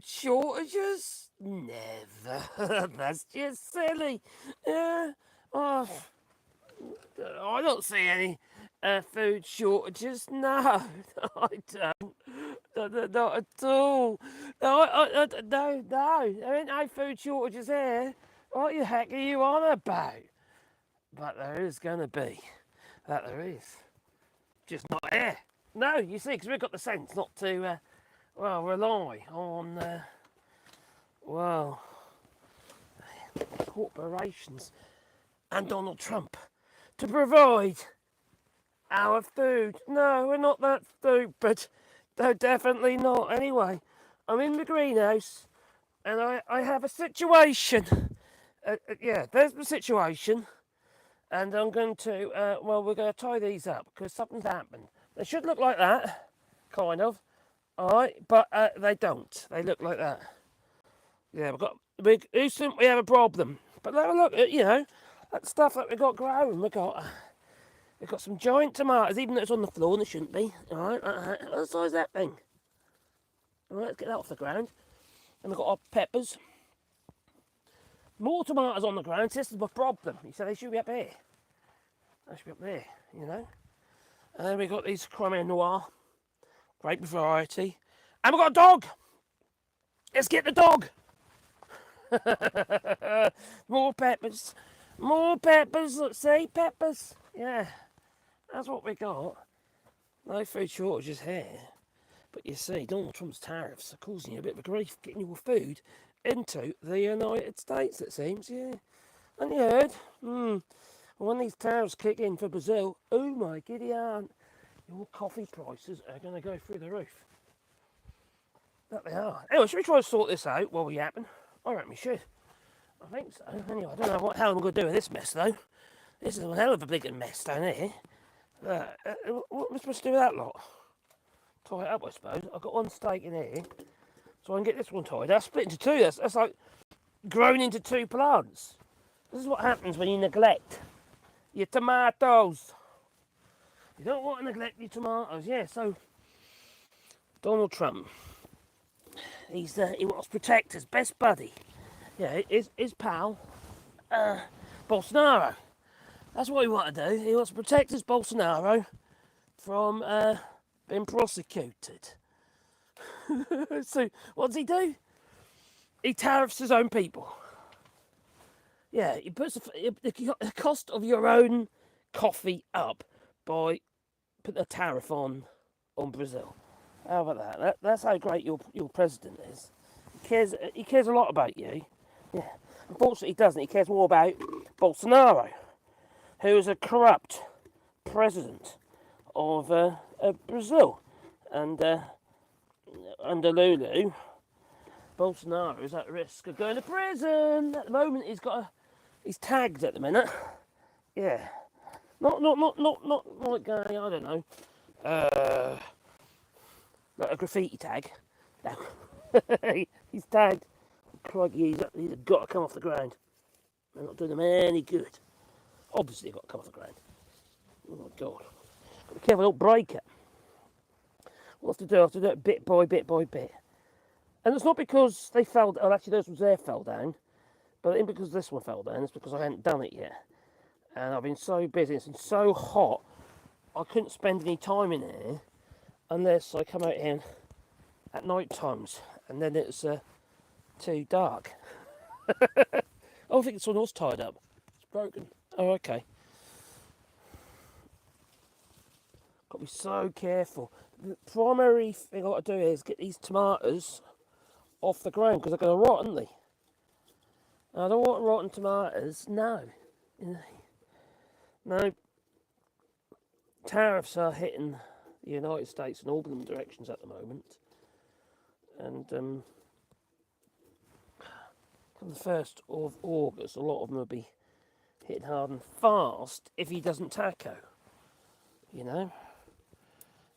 Shortages? Never. That's just silly. Yeah. Oh, I don't see any food shortages. No, I don't. Not at all. No, no. There ain't no food shortages here. What the heck are you on about? But there is going to be. That there is. Just not here. No, you see, because we've got the sense not to, rely on, well, corporations and Donald Trump to provide our food. No, we're not that stupid. No, definitely not. Anyway, I'm in the greenhouse and I have a situation. Yeah, there's the situation. And I'm going to, we're going to tie these up because something's happened. They should look like that, kind of. All right, but they don't. They look like that. Yeah, we have a problem. But have a look at, that stuff that we got growing. We've got some giant tomatoes, even though it's on the floor and it shouldn't be. All right, what the size is that thing? All right, let's get that off the ground. And we've got our peppers. More tomatoes on the ground. This is my problem. You said they should be up here. They should be up there, And then we've got these Crimea Noir. Great variety. And we've got a dog. Let's get the dog. More peppers. More peppers. Let's see, peppers. Yeah, that's what we got. No food shortages here. But you see, Donald Trump's tariffs are causing you a bit of a grief getting your food into the United States, it seems. Yeah. And you heard? When these tariffs kick in for Brazil, oh my giddy aunt, your coffee prices are going to go through the roof. That they are. Anyway, should we try to sort this out while we happen? I reckon we should. I think so. Anyway, I don't know what hell I'm going to do with this mess, though. This is a hell of a big mess down here. What am I supposed to do with that lot? Tie it up, I suppose. I've got one stake in here, so I can get this one tied. That's split into two. That's like grown into two plants. This is what happens when you neglect your tomatoes. You don't want to neglect your tomatoes. Yeah, so Donald Trump, he wants to protect his best buddy. Yeah, his pal, Bolsonaro. That's what he wants to do. He wants to protect his Bolsonaro from being prosecuted. So what does he do? He tariffs his own people. Yeah, he puts the cost of your own coffee up by putting a tariff on Brazil. How about that? That's how great your president is. He cares a lot about you. Yeah. Unfortunately, he doesn't. He cares more about Bolsonaro, who is a corrupt president of Brazil. And under Lulu, Bolsonaro is at risk of going to prison. At the moment, he's tagged at the minute. Yeah. Not like going, I don't know, like a graffiti tag. No. He's tagged. Crikey, he's got to come off the ground. They're not doing him any good. Obviously, got to come off the ground. Oh my God. Got to be careful, don't break it. What I have to do it bit by bit by bit. And it's not because they fell down. Actually, those ones there fell down. But it ain't because this one fell down. It's because I hadn't done it yet. And I've been so busy. It's been so hot. I couldn't spend any time in here unless I come out here at night times. And then it's too dark. Oh, I think this one was tied up. It's broken. Oh, okay. Got to be so careful. The primary thing I've got to do is get these tomatoes off the ground because they're going to rot, aren't they? I don't want rotten tomatoes. No. No. Tariffs are hitting the United States in all them directions at the moment. And come the 1st of August, a lot of them will be hitting hard and fast if he doesn't taco.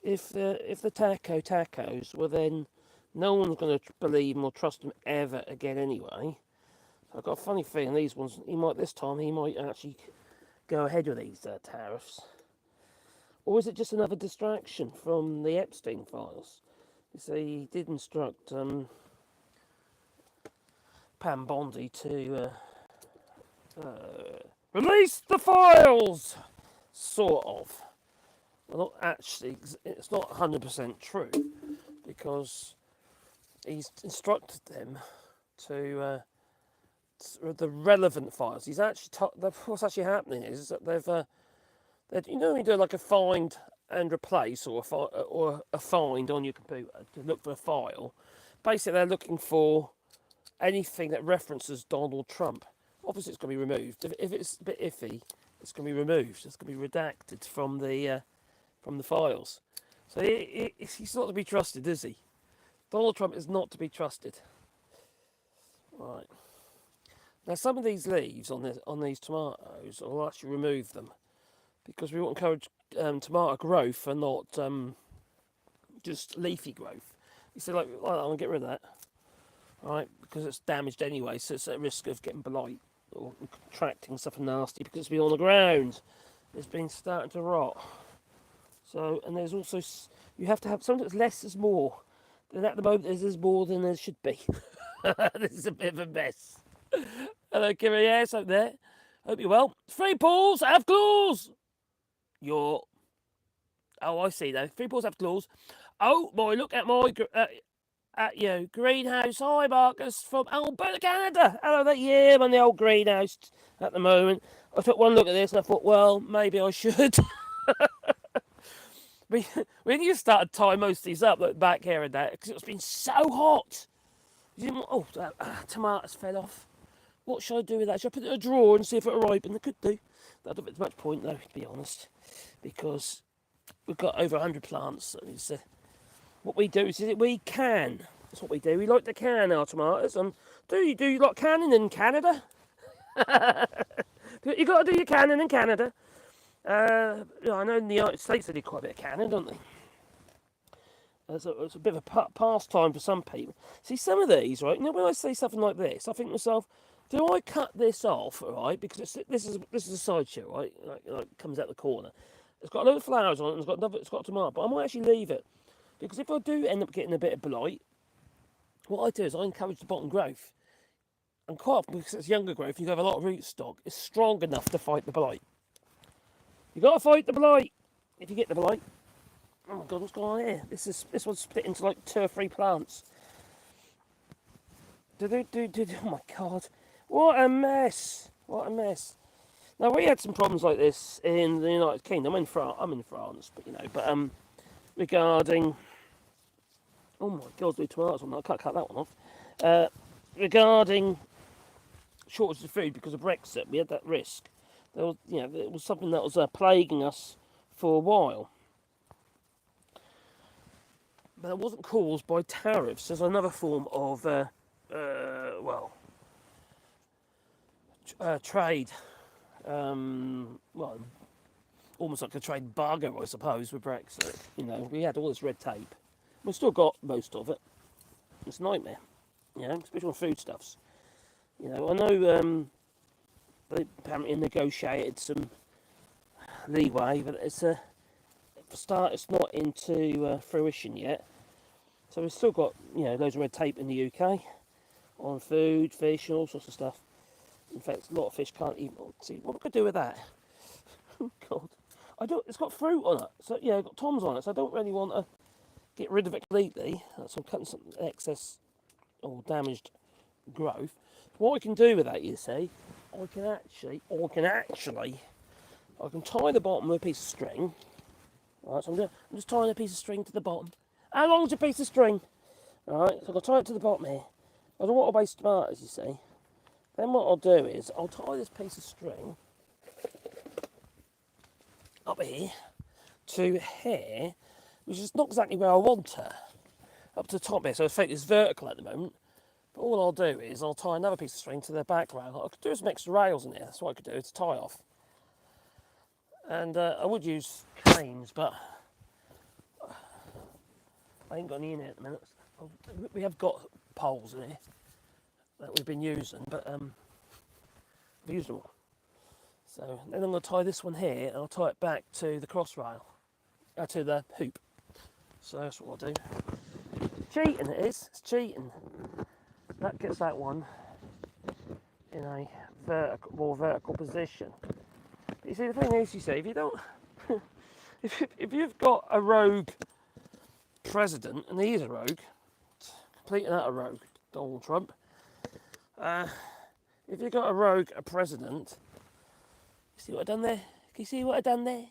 If the tacos, well then no one's going to believe him or trust him ever again anyway. So I've got a funny feeling these ones, he might actually go ahead with these tariffs. Or is it just another distraction from the Epstein files? You see, he did instruct Pam Bondi to release the files, sort of. Well, not actually, it's not 100% true, because he's instructed them to the relevant files. He's actually what's actually happening is that you know, when you do like a find and replace, or a find on your computer to look for a file. Basically, they're looking for anything that references Donald Trump. Obviously, it's going to be removed. If it's a bit iffy, it's going to be removed. It's going to be redacted from the files. So he's not to be trusted, is he? Donald Trump is not to be trusted. Right. Now, some of these leaves on these tomatoes, I'll actually remove them, because we want to encourage tomato growth and not just leafy growth. You see, like I'm going to get rid of that, right? Because it's damaged anyway, so it's at risk of getting blight or contracting something nasty because it's been on the ground. It's been starting to rot. So, and there's also, you have to have, sometimes less is more. And at the moment, there's more than there should be. This is a bit of a mess. Hello, Kiri, yes, out there. Hope you're well. 3 pools have claws. Oh, I see though. 3 pools have claws. Oh boy, look at my at you greenhouse. Hi, Marcus from Alberta, Canada. Hello there. Yeah, I'm in the old greenhouse at the moment. I took one look at this and I thought, well, maybe I should. we need to start tying most of these up, like back here and that, because it's been so hot. Oh, tomatoes fell off. What should I do with that? Should I put it in a drawer and see if it'll ripen? I could do. That don't make much point though, to be honest, because we've got over 100 plants. So what we do is we can. That's what we do. We like to can our tomatoes. And do you like canning in Canada? You got to do your canning in Canada. I know in the United States they do quite a bit of canning, don't they? It's a bit of a pastime for some people. See, some of these, right? You know, when I say something like this, I think to myself, do I cut this off, right? Because this is a sideshow, right? Like comes out the corner. It's got a load of flowers on it, and it's got a tomato, but I might actually leave it, because if I do end up getting a bit of blight, what I do is I encourage the bottom growth, and quite often, because it's younger growth, you have a lot of rootstock. It's strong enough to fight the blight. You got to fight the blight if you get the blight. Oh my God, what's going on here? This one's split into like 2 or 3 plants. Oh my God, what a mess! What a mess! Now, we had some problems like this in the United Kingdom. I'm in France, but regarding, oh my God, the tomatoes on that. I can't cut that one off. Regarding shortage of food because of Brexit, we had that risk. It was something that was plaguing us for a while. But it wasn't caused by tariffs. There's another form of, trade. Almost like a trade embargo, I suppose, with Brexit. We had all this red tape. We've still got most of it. It's a nightmare, especially on foodstuffs. I know they apparently negotiated some leeway, but for start, it's not into fruition yet. So we've still got, loads of red tape in the UK on food, fish, and all sorts of stuff. In fact, a lot of fish can't even see. What could I do with that? Oh God, it's got fruit on it, so it's got toms on it. So I don't really want to get rid of it completely. So I'm cutting some excess or damaged growth. What I can do with that, you see, I can tie the bottom with a piece of string. Right, so I'm just tying a piece of string to the bottom. How long's a piece of string? Alright, so I'll tie it to the bottom here. I don't want to waste tomatoes, you see. Then what I'll do is I'll tie this piece of string up here to here, which is not exactly where I want her. Up to the top here, so it's vertical at the moment. But all I'll do is I'll tie another piece of string to the back rail. I could do some extra rails in here. That's what I could do to tie off. And I would use canes, but I ain't got any in here at the minute. We have got poles in here that we've been using, but we've used them all. So then I'm going to tie this one here, and I'll tie it back to the cross rail, to the hoop. So that's what I'll do. Cheating it is. It's cheating. That gets that one. in a more vertical position. But you see, the thing is, you see, if you don't, if you've got a rogue president, and he is a rogue, complete and utter rogue, Donald Trump. If you've got a president, you see what I've done there? Can you see what I've done there?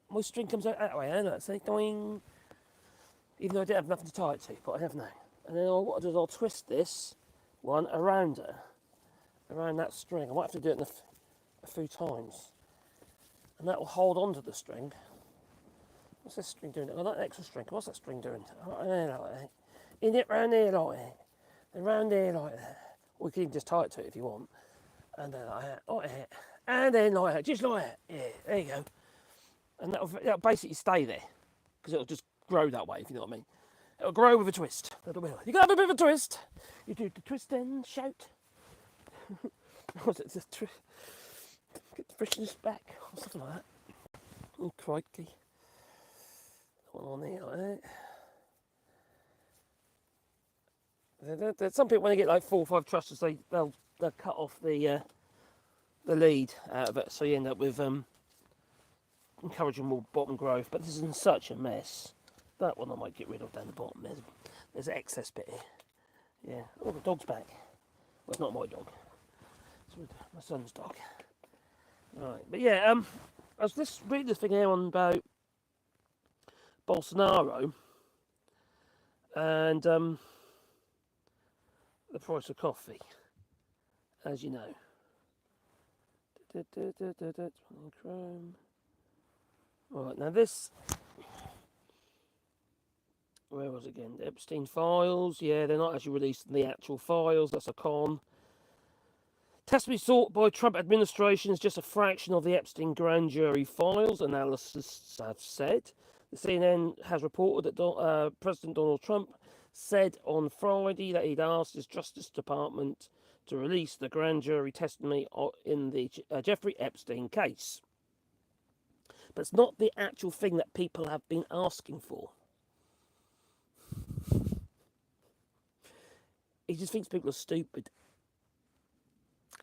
My string comes out that way, and see, doing. Even though I didn't have nothing to tie it to, but I have now. And then what I'll do is I'll twist this one around her, around that string. I might have to do it a few times, and that will hold on to the string. What's this string doing? I like that extra string. What's that string doing? Like that. In it round there like that, and round there like that. Or you can even just tie it to it if you want, and then like that, and then like that, just like that. Yeah, there you go. And that'll basically stay there because it'll just grow that way, if you know what I mean. It'll grow with a twist. You gotta have a bit of a twist. You do the twist and shout. Was it just get the freshness back or something like that? Oh crikey! One on there like that. Some people when they get like 4 or 5 trusses, they'll cut off the lead out of it, so you end up with encouraging more bottom growth. But this is in such a mess. That one I might get rid of down the bottom. There's an excess bit here. Yeah. Oh, the dog's back. Well, it's not my dog. It's my son's dog. Right. But yeah, I was just reading this thing here on about Bolsonaro and the price of coffee, as you know. Chrome. Right, now this. Where was it again? The Epstein files. Yeah, they're not actually releasing the actual files. That's a con. Testimony sought by Trump administration is just a fraction of the Epstein grand jury files, analysts have said. The CNN has reported that President Donald Trump said on Friday that he'd asked his Justice Department to release the grand jury testimony in the Jeffrey Epstein case. But it's not the actual thing that people have been asking for. He just thinks people are stupid.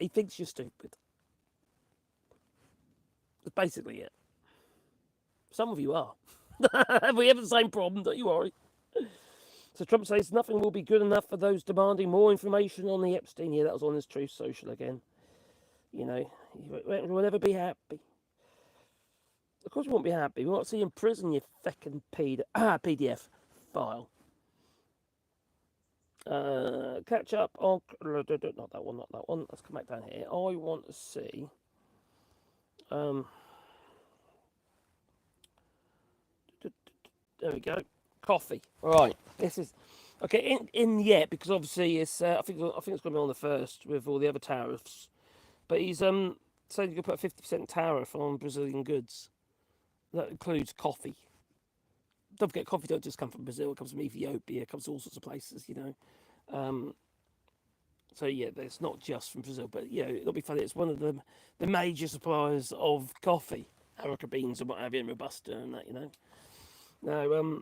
He thinks you're stupid. That's basically it. Some of you are. We have the same problem, don't you worry. So Trump says nothing will be good enough for those demanding more information on the Epstein. Yeah, that was on his Truth Social again. You know, we'll never be happy. Of course we won't be happy. We won't see you in prison, you fucking PDF file. Catch up on... Not that one, not that one. Let's come back down here. I want to see... there we go. Coffee. All right. This is... Okay, in yet, because obviously it's... I think it's going to be on the 1st with all the other tariffs. But he's saying you can put a 50% tariff on Brazilian goods. That includes coffee. Don't forget, coffee don't just come from Brazil. It comes from Ethiopia. It comes from all sorts of places, you know. So yeah, it's not just from Brazil, but you know, it'll be funny. It's one of the major suppliers of coffee, Arabica beans and what have you, and Robusta and that, you know. Now,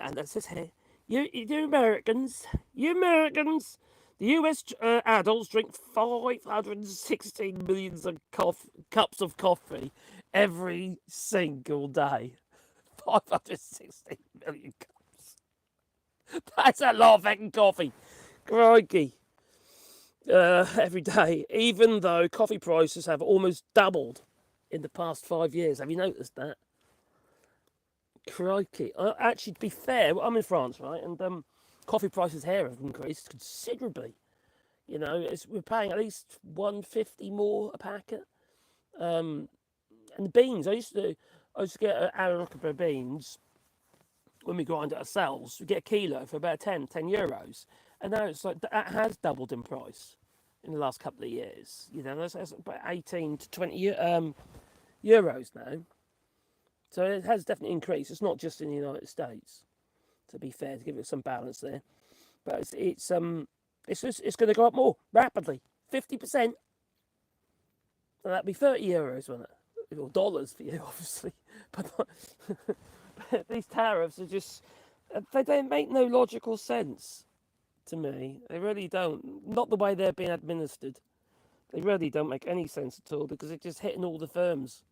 and that says here, you Americans, the US adults drink 516 million cups of coffee every single day. 516 million cups. That's a lot of fucking coffee. Crikey. Every day. Even though coffee prices have almost doubled in the past 5 years. Have you noticed that? Crikey. Actually, to be fair, I'm in France, right? And coffee prices here have increased considerably. You know, we're paying at least $1.50 more a packet. And the beans, I used to get Arabica beans when we grind it ourselves. We get a kilo for about 10 euros. And now it's like, that has doubled in price in the last couple of years. You know, that's about 18 to 20 euros now. So it has definitely increased. It's not just in the United States, to be fair, to give it some balance there. But it's going to go up more rapidly, 50%. And that'd be 30 euros, wouldn't it? Or dollars for you, obviously. But these tariffs are just, they don't make no logical sense to me. They really don't. Not the way they're being administered. They really don't make any sense at all because it's just hitting all the firms.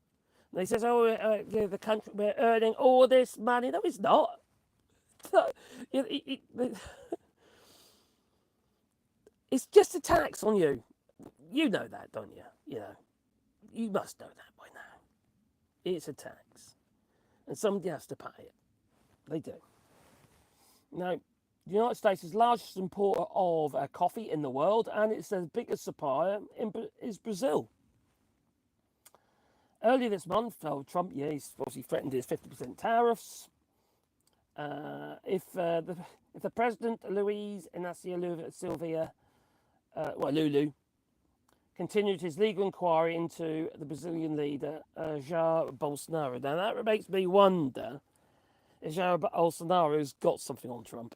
And they says, "Oh, the country we're earning all this money." No, it's not. It's just a tax on you. You know that, don't you? You must know that by now. It's a tax, and somebody has to pay it. They do. Now, the United States is the largest importer of coffee in the world, and it's the biggest supplier is Brazil. Earlier this month, Trump, he's obviously threatened his 50% tariffs. If the president, Luiz Inácio Silva, Lulu, continued his legal inquiry into the Brazilian leader, Jair Bolsonaro. Now, that makes me wonder if Jair Bolsonaro's got something on Trump.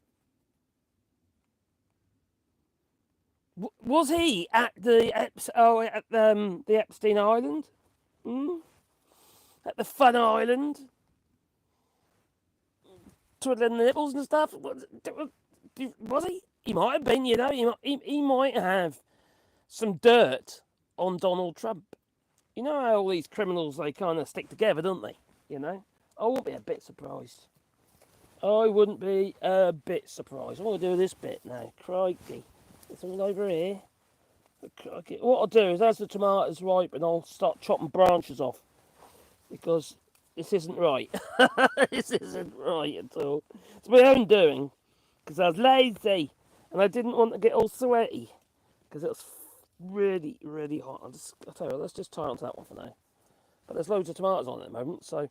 Was he at the Epstein Island? At the Fun Island? Twiddling the nipples and stuff? Was he? He might have been, He might have some dirt on Donald Trump. You know how all these criminals, they kind of stick together, don't they? I wouldn't be a bit surprised. I wouldn't be a bit surprised. I want to do this bit now. Crikey. It's all over here. What I'll do is, as the tomatoes ripen, I'll start chopping branches off. Because this isn't right. This isn't right at all. It's my own doing. Because I was lazy. And I didn't want to get all sweaty. Because it was really, really hot. I'll tell you what, let's just tie on to that one for now. But there's loads of tomatoes on at the moment. So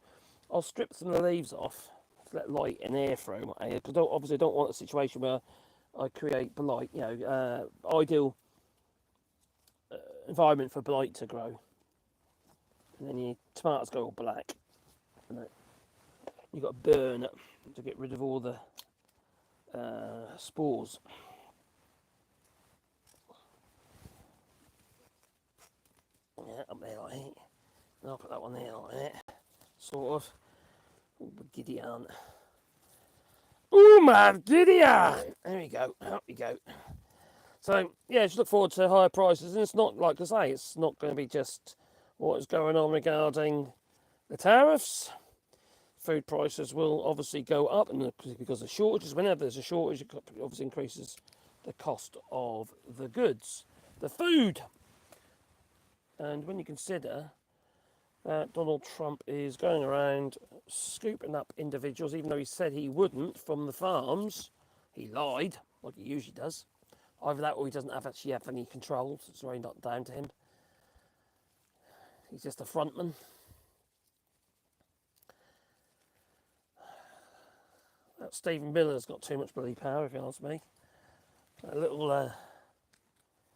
I'll strip some of the leaves off. To let light and air through. Because obviously I don't want a situation where I create blight, ideal environment for blight to grow. And then your tomatoes go all black. And you've got to burn it to get rid of all the spores. Yeah, up there like that. And I'll put that one there like that. Sort of. Oh, giddy aunt. Oh, man, giddy aunt. There we go. Up we go. So, just look forward to higher prices. And it's not, like I say, it's not going to be just what is going on regarding the tariffs. Food prices will obviously go up, and because of shortages, whenever there's a shortage, it obviously increases the cost of the goods, the food. And when you consider that Donald Trump is going around scooping up individuals, even though he said he wouldn't, from the farms, he lied, like he usually does. Either that or he doesn't actually have any control, so it's really not down to him. He's just a frontman. That Stephen Miller's got too much bloody power, if you ask me. A little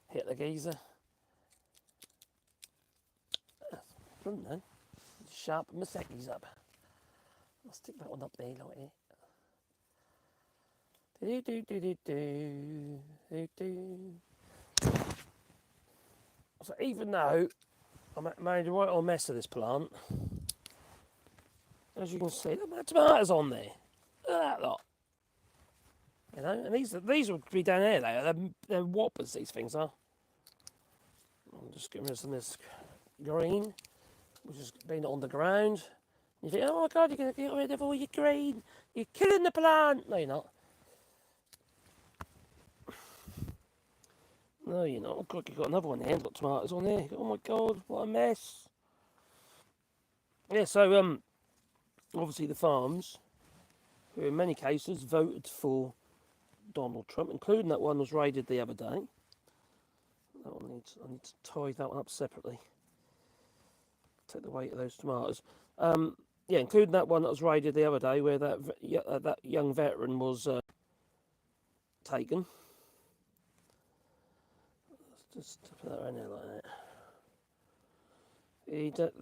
Hitler geezer. I don't know. Sharpen my seckies up. I'll stick that one up there like that. So even though I made a right old mess of this plant, as you can see, look, my tomatoes on there. Look at that lot. And these would be down here. They're whoppers. These things are. I'm just getting rid of some of this green, which has been on the ground. You think, oh my God, you're going to get rid of all your green. You're killing the plant. No, you're not. No, you're not. Oh God, you've got another one there. It's got tomatoes on there. Oh my God, what a mess. Yeah, so obviously the farms, who in many cases voted for Donald Trump, including that one was raided the other day. I need to tie that one up separately. Take the weight of those tomatoes. Including that one that was raided the other day, where that young veteran was taken. Let's just put that around there like that.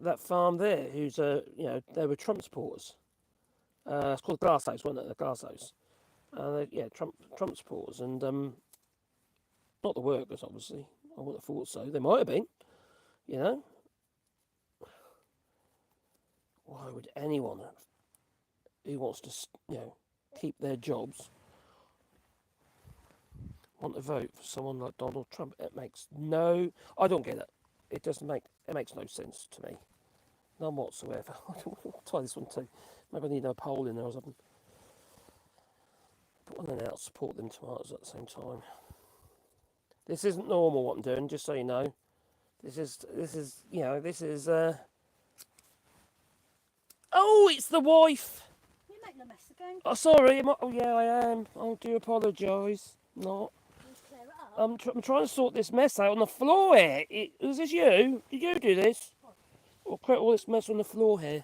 That farm there, who's they were Trump supporters. It's called the Glass House, wasn't it? The Glass House. Trump supporters, and not the workers, obviously. I wouldn't have thought so. They might have been, Why would anyone who wants to, keep their jobs, want to vote for someone like Donald Trump. It makes no... I don't get it. It makes no sense to me. None whatsoever. I'll try this one too. Maybe I need a poll in there or something. Put one in there, I'll support them tomatoes at the same time. This isn't normal what I'm doing, just so you know. This is Oh, it's the wife! You're making a mess again. Oh, sorry. Oh, yeah, I am. I do apologise. Not. Clear it up. I'm trying to sort this mess out on the floor here. Is this you? Did you do this? Or create all this mess on the floor here?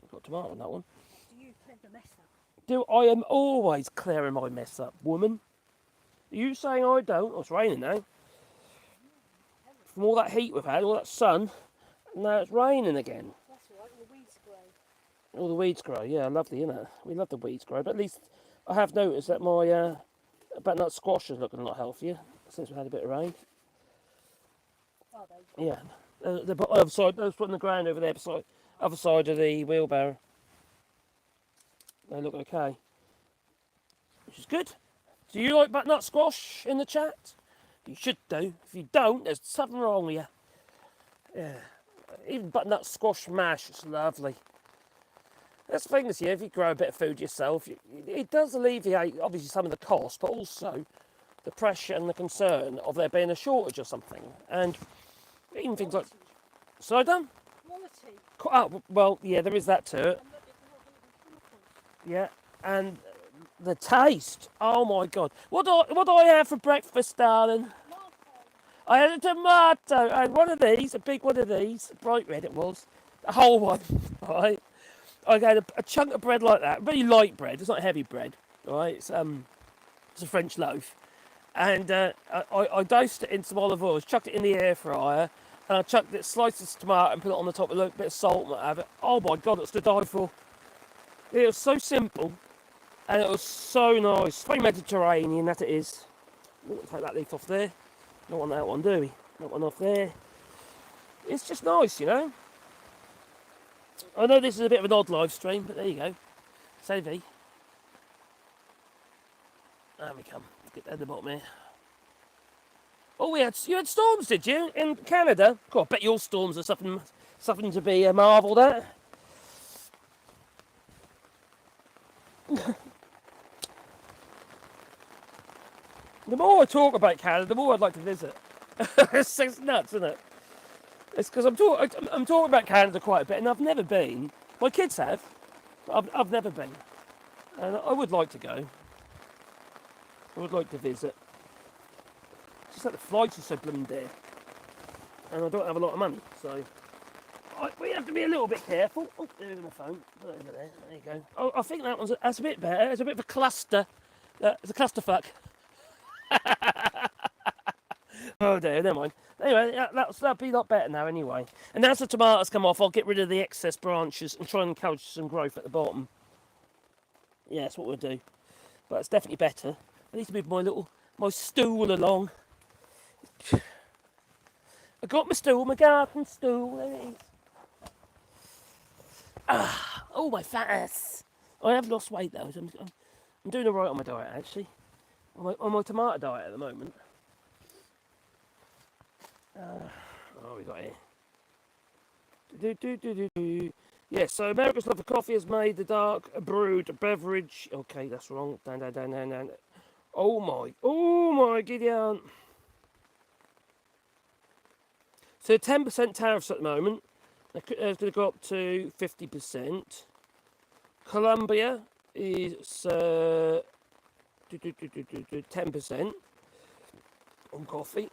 I've got a tomato on that one. Do you clear the mess up? Do I am always clearing my mess up, woman. Are you saying I don't? Oh, it's raining now. From all that heat we've had, all that sun, now it's raining again. That's all right, all the weeds grow. All the weeds grow, yeah, lovely, isn't it? We love the weeds grow, but at least I have noticed that my butternut squash is looking a lot healthier since we had a bit of rain. Are they? Yeah, the other side, those put in the ground over there, beside, other side of the wheelbarrow. They look okay, which is good. Do you like butternut squash in the chat? You should do. If you don't, there's something wrong with you. Yeah, even butternut squash mash, it's lovely. That's the thing this year, if you grow a bit of food yourself, it does alleviate, obviously, some of the cost, but also the pressure and the concern of there being a shortage or something. And even things like cider. Quality. Oh, well, yeah, there is that to it. Yeah, and the taste. Oh my God! What do I have for breakfast, darling? I had a tomato. I had one of these, a big one of these, bright red it was, a whole one. Right. I had a chunk of bread like that, really light bread. It's not heavy bread, right? It's a French loaf, and I dosed it in some olive oil, chucked it in the air fryer, and I chucked it, sliced this tomato, and put it on the top with a little bit of salt and whatever. Oh my God, it's to die for. It was so simple, and it was so nice. Very Mediterranean, that it is. Ooh, take that leaf off there. Don't want that one, do we? That one off there. It's just nice, you know. I know this is a bit of an odd live stream, but there you go. Save E. There we come. Let's get down the bottom here. Oh, you had storms, did you, in Canada? God, I bet your storms are something to be marvelled at. The more I talk about Canada, the more I'd like to visit. It's nuts, isn't it? It's because I'm talking about Canada quite a bit, and I've never been. My kids have, but I've never been, and I would like to go. I would like to visit. It's just that the flights are so blooming dear, and I don't have a lot of money, so we have to be a little bit careful. Oh, there's my phone. Put it over there. There you go. Oh, I think that's a bit better. It's a bit of a cluster. It's a clusterfuck. Oh dear, never mind. Anyway, that'll be a lot better now anyway. And as the tomatoes come off, I'll get rid of the excess branches and try and encourage some growth at the bottom. Yeah, that's what we'll do. But it's definitely better. I need to move my stool along. I got my stool, my garden stool. There it is. Oh, my fat ass. I have lost weight though. So I'm doing alright on my diet actually. On my tomato diet at the moment. What we got here? Yeah, so America's Love for Coffee has made the dark brewed beverage. Okay, that's wrong. Down. Oh my Gideon. So 10% tariffs at the moment. They're going to go up to 50%. Colombia is 10% on coffee.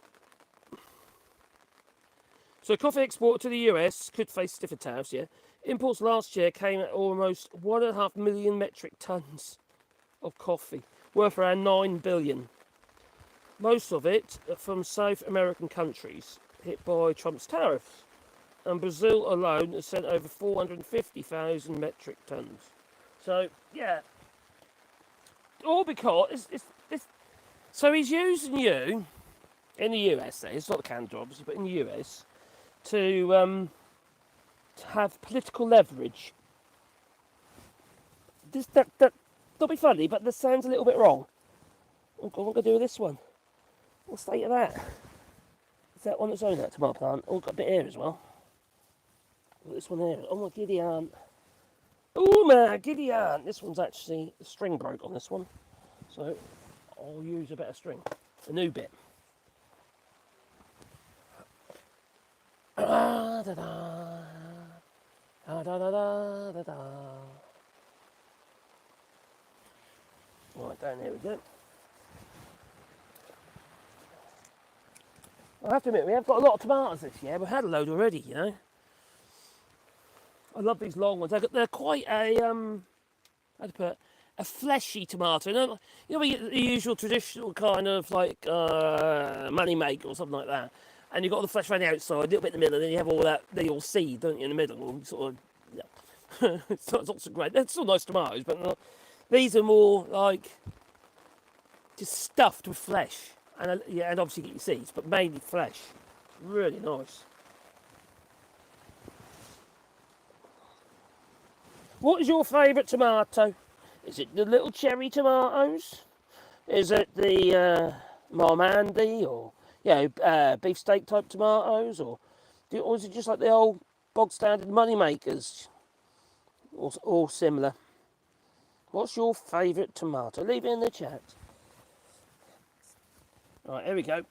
So coffee export to the US could face stiffer tariffs, yeah. Imports last year came at almost 1.5 million metric tons of coffee, worth around 9 billion. Most of it from South American countries hit by Trump's tariffs. And Brazil alone has sent over 450,000 metric tons. So, yeah. All because so he's using you in the US, it's not Canada obviously, but in the US, to have political leverage. That'll be funny, but this sounds a little bit wrong. what am I going to do with this one? What's the state of that? Is that on its own, that tomato plant? Oh, got a bit here as well. Got this one here. Oh my giddy aunt. Oh my giddy aunt. This one's actually, the string broke on this one. So I'll use a bit of string. A new bit. Da da da. Da da da da da da. Right, down here we go. I have to admit, we have got a lot of tomatoes this year. We've had a load already, you know. I love these long ones. They're quite a, how to put it, a fleshy tomato. You know, we get the usual traditional kind of like money maker or something like that. And you've got all the flesh around the outside, a little bit in the middle, and then you have all that little seed, don't you, in the middle. Sort of, yeah. It's not so great. They're still nice tomatoes, but these are more like just stuffed with flesh. And yeah, and obviously get your seeds, but mainly flesh. Really nice. What is your favourite tomato? Is it the little cherry tomatoes? Is it the Marmandi or beefsteak type tomatoes, or is it just like the old bog standard money makers, or all similar? What's your favourite tomato? Leave it in the chat. Right, here we go.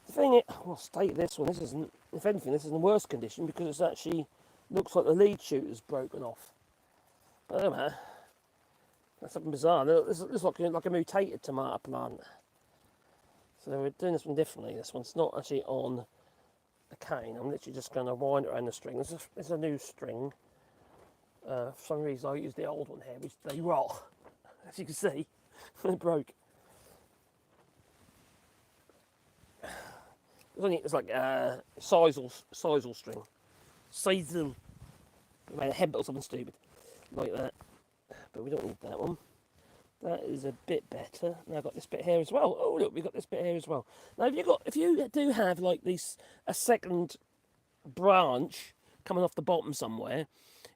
The thing is, well, state this one. This isn't. If anything, this is in worse condition because it's actually looks like the lead shoot is broken off. But no matter. That's something bizarre. This looks like a mutated tomato plant. So we're doing this one differently. This one's not actually on a cane. I'm literally just going to wind it around the string. This is a new string. For some reason I used the old one here, which they rot. As you can see, it broke. It's like sisal string. Sisal. Made a head or something stupid. Like that. But we don't need that one. That is a bit better. Now I've got this bit here as well. Oh look, we've got this bit here as well. Now if you do have like a second branch coming off the bottom somewhere,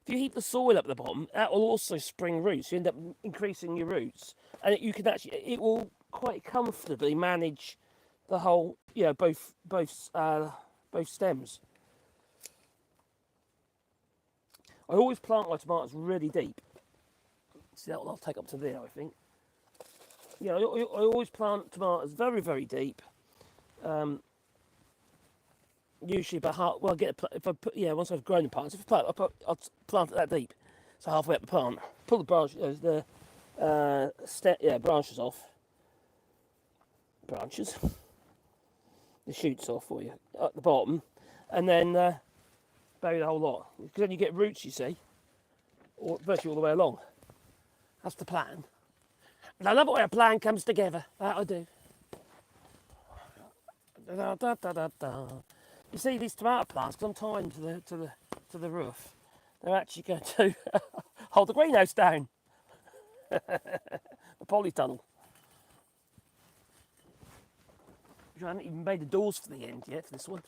if you heat the soil up at the bottom, that will also spring roots. You end up increasing your roots, and it will quite comfortably manage the whole, both stems. I always plant my tomatoes really deep. See, that one I'll take up to there, I think. Yeah, I always plant tomatoes very, very deep. Usually about half. Well, once I've grown the plants, I'll plant it that deep, so halfway up the plant. Pull the branches, branches off. Branches. The shoots off for you at the bottom, and then bury the whole lot. Because then you get roots, you see, or virtually all the way along. That's the plan. And I love it when a plan comes together. That I do. Da, da, da, da, da. You see these tomato plants, because I'm tying to the roof, they're actually going to hold the greenhouse down. The polytunnel. I haven't even made the doors for the end yet for this one.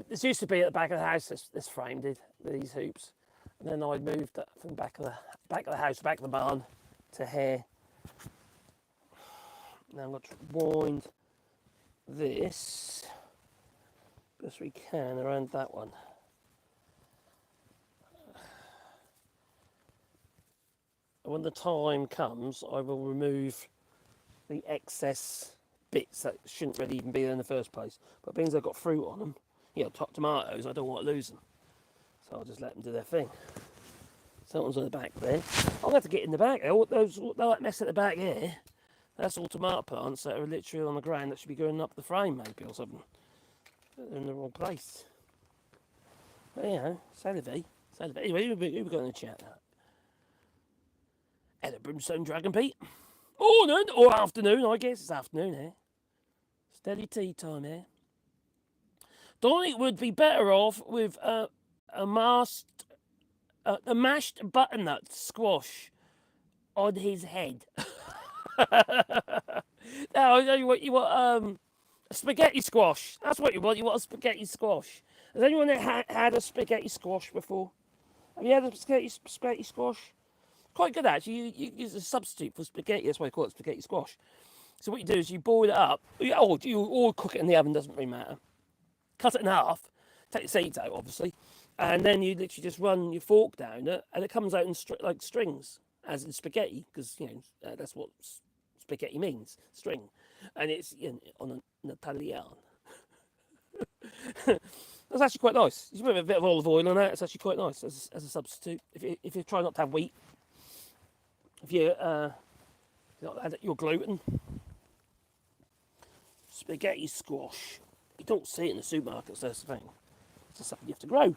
This used to be at the back of the house. This frame did, these hoops, and then I moved that from the back of the house, back of the barn, to here. Now I'm going to wind this best we can around that one. When the time comes, I will remove the excess bits that shouldn't really even be there in the first place. But being as I've got fruit on them, top tomatoes, I don't want to lose them. So I'll just let them do their thing. Someone's on the back there. I'll have to get in the back. That mess at the back here, that's all tomato plants that are literally on the ground that should be going up the frame maybe or something. They're in the wrong place. But salivate. Anyway, who we got in the chat now? Hello, Brimstone Dragon Pete. Morning or afternoon, I guess it's afternoon here. Steady tea time here. Donnie would be better off with a mashed butternut squash on his head. Now, I know you want a spaghetti squash. That's what you want. You want a spaghetti squash. Has anyone had a spaghetti squash before? Have you had a spaghetti squash? quite good actually. You use a substitute for spaghetti. That's why I call it spaghetti squash. So what you do is you boil it up, or cook it in the oven. Doesn't really matter. Cut it in half. Take the seeds out, obviously, and then you literally just run your fork down it, and it comes out in like strings, as in spaghetti, because that's what spaghetti means, string, and it's on an Italian. That's actually quite nice. You put a bit of olive oil on it. It's actually quite nice as a substitute. If you try not to have wheat, if you not add your gluten, spaghetti squash. You don't see it in the supermarkets. That's the thing. It's just something you have to grow.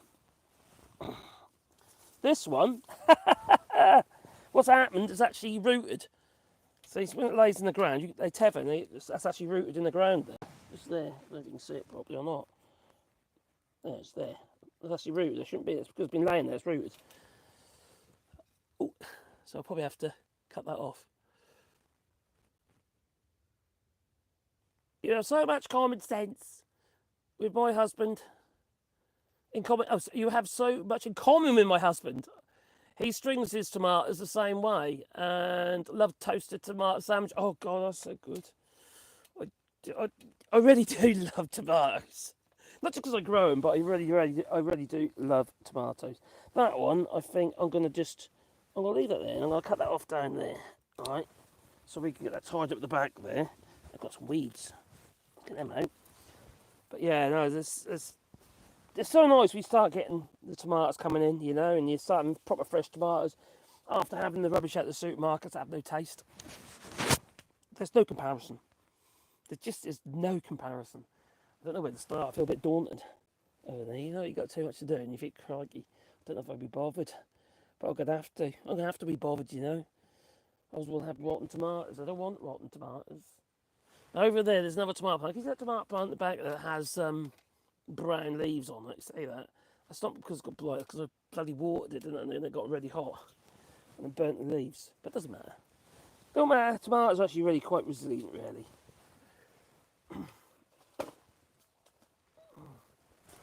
This one, what's happened is actually rooted. So when it lays in the ground, they tether, and that's actually rooted in the ground there. It's there. I don't know if you can see it properly or not. Yeah, it's there. It's actually rooted. It shouldn't be. It's because it's been laying there. It's rooted. Ooh, so I'll probably have to cut that off. You have so much common sense with my husband. In common, you have so much in common with my husband. He strings his tomatoes the same way and loves toasted tomato sandwich. Oh God, that's so good. I really do love tomatoes. Not just because I grow them, but I really do love tomatoes. That one, I think I'm going to leave it there and I'm going to cut that off down there. All right, so we can get that tied up at the back there. I've got some weeds. Get them out. But yeah, no, it's so nice. We start getting the tomatoes coming in, and you start having proper fresh tomatoes after having the rubbish at the supermarkets that have no taste. There's no comparison. There just is no comparison. I don't know where to start. I feel a bit daunted over there. You've got too much to do, and you think, crikey, I don't know if I'll be bothered, but I'm gonna have to. I'm gonna have to be bothered, I will have rotten tomatoes. I don't want rotten tomatoes. Over there's another tomato plant. Is that tomato plant at the back that has brown leaves on it? Say that. That's not because it's got blight, because I bloody watered it, didn't I? And then it got really hot and then burnt the leaves. But it doesn't matter. Don't matter. Tomatoes are actually really quite resilient, really.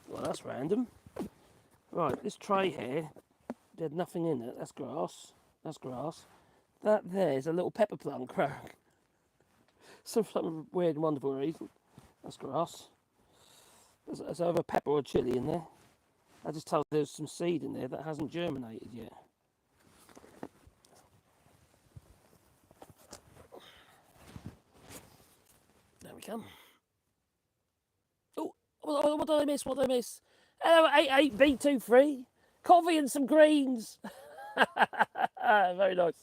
Well, that's random. Right, this tray here, there's nothing in it. That's grass. That's grass. That there's a little pepper plant growing. Some weird and wonderful reason. That's grass. There's either pepper or chilli in there. I just tell there's some seed in there that hasn't germinated yet. There we come. Oh, what did I miss? What did I miss? Hello, 88B23. Coffee and some greens. Very nice.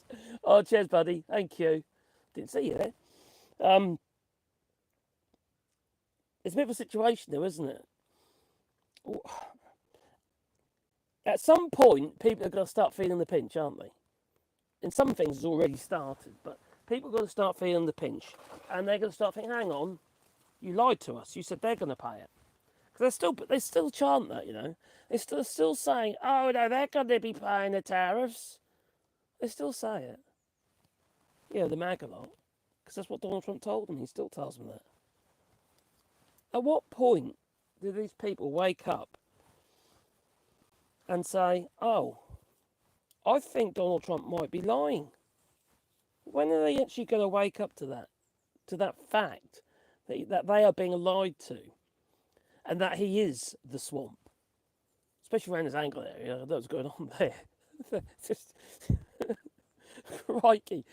Oh, cheers, buddy. Thank you. Didn't see you there. It's a bit of a situation, though, isn't it? At some point, people are going to start feeling the pinch, aren't they? And some things has already started, but people are going to start feeling the pinch, and they're going to start thinking, "Hang on, you lied to us. You said they're going to pay it." Because they still chant that, They're still saying, "Oh no, they're going to be paying the tariffs." They still say it. Yeah, the MAGA lot. Because that's what Donald Trump told them. He still tells them that. At what point do these people wake up and say, "Oh, I think Donald Trump might be lying"? When are they actually going to wake up to that fact that they are being lied to, and that he is the swamp, especially around his ankle area? I don't know what's going on there. Just crikey,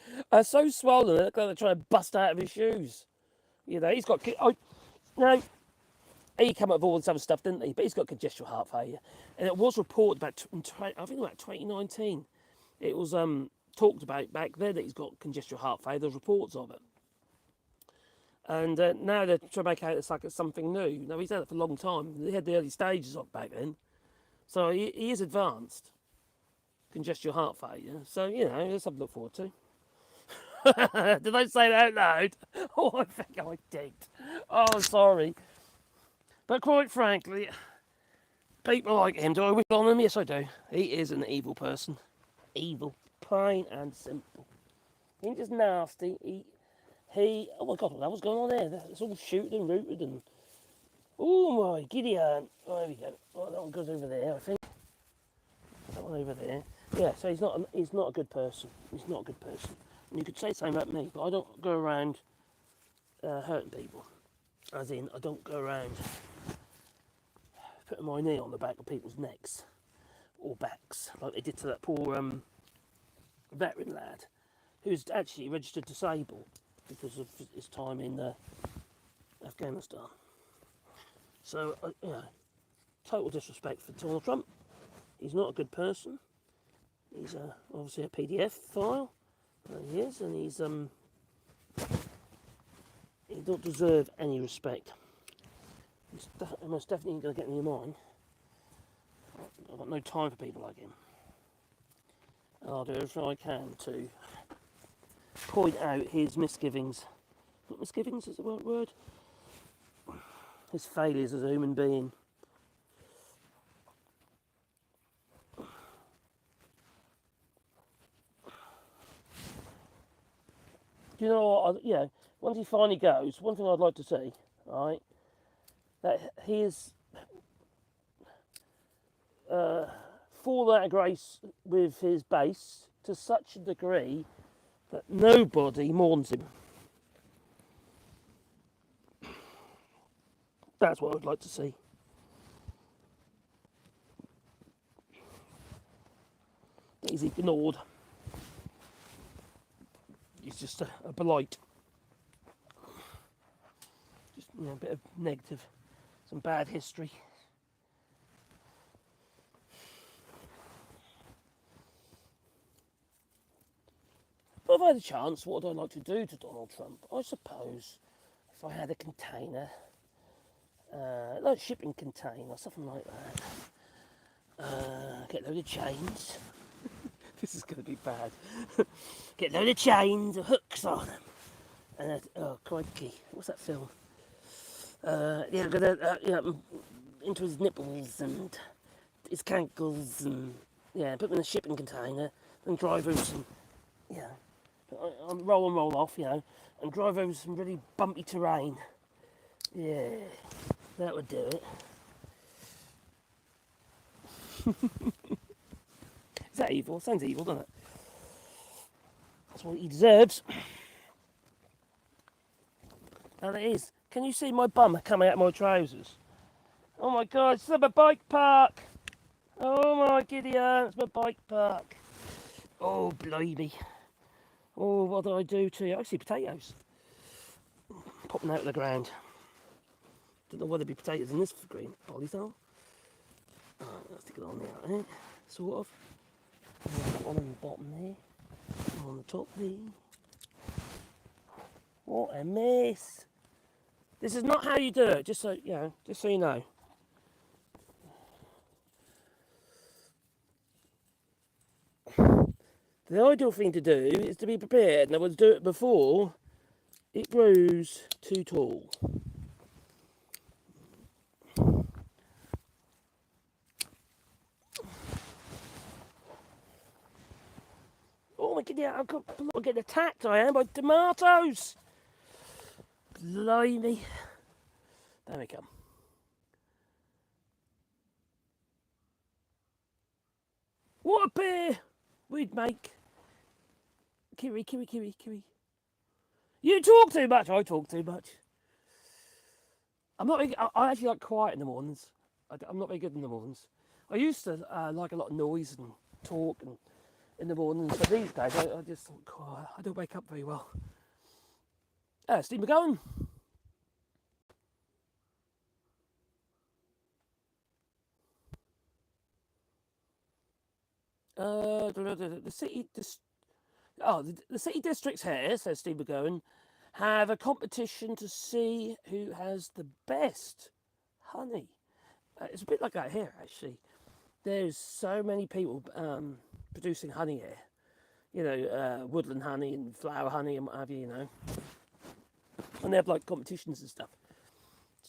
so swollen. They're going to try and bust out of his shoes. He's got. Now, he came up with all this other stuff, didn't he? But he's got congestive heart failure, and it was reported I think about 2019. It was talked about back then that he's got congestive heart failure. There's reports of it, and now they're trying to make out it's like it's something new. No, he's had it for a long time. They had the early stages of it back then, so he is advanced congestive heart failure. So there's something to look forward to. Did I say that out loud? Oh, I think I did. Oh, sorry. But quite frankly, people like him. Do I wish on him? Yes, I do. He is an evil person. Evil. Plain and simple. He ain't just nasty. Oh my God, what was going on there? It's all shooting and rooted and... Oh my, Gideon. Oh, there we go. Oh, that one goes over there, I think. That one over there. Yeah, so he's not a good person. He's not a good person. And you could say the same about me, but I don't go around hurting people. As in, I don't go around putting my knee on the back of people's necks or backs, like they did to that poor veteran lad, who's actually registered disabled because of his time in Afghanistan. So, total disrespect for Donald Trump. He's not a good person. He's obviously a PDF file. He is, and he don't deserve any respect. He's most definitely going to get in your mind. I've got no time for people like him. And I'll do everything I can to point out his misgivings. Not misgivings is the right word. His failures as a human being. Do you know what? Once he finally goes, one thing I'd like to see, right, that he is fall out of grace with his base to such a degree that nobody mourns him. That's what I would like to see. He's ignored. He's just a blight. Just a bit of negative, some bad history. But if I had a chance, what would I like to do to Donald Trump? I suppose if I had a container, like a shipping container, something like that. Get a load of chains. This is going to be bad. Get a load of chains, hooks on them. And oh crikey, what's that film? Into his nipples and his cankles, and put him in a shipping container and drive over some, roll and roll off, and drive over some really bumpy terrain. Yeah, that would do it. Is that evil? Sounds evil, doesn't it? That's what he deserves. And it is. Can you see my bum coming out of my trousers? Oh my god, it's a bike park! Oh my giddy aunt, it's my bike park. Oh blimey. Oh, what did I do to you? I see potatoes popping out of the ground. Don't know whether there'd be potatoes in this green polythene. Let's stick it on there, eh? Sort of. One on the bottom there. One on the top there. What a mess. This is not how you do it, just so you know. The ideal thing to do is to be prepared, and I would do it before it grows too tall. Oh my god, I'm getting attacked, I am, by tomatoes! Blimey. There we come. What a beer we'd make. Kiwi. You talk too much, I talk too much. I actually like quiet in the mornings. I'm not very good in the mornings. I used to like a lot of noise and talk and in the mornings, but these days I just think, I don't wake up very well. Steve McGowan. The city districts here, says Steve McGowan, have a competition to see who has the best honey. It's a bit like that here, actually. There's so many people producing honey here. Woodland honey and flower honey and what have you, And they have like competitions and stuff.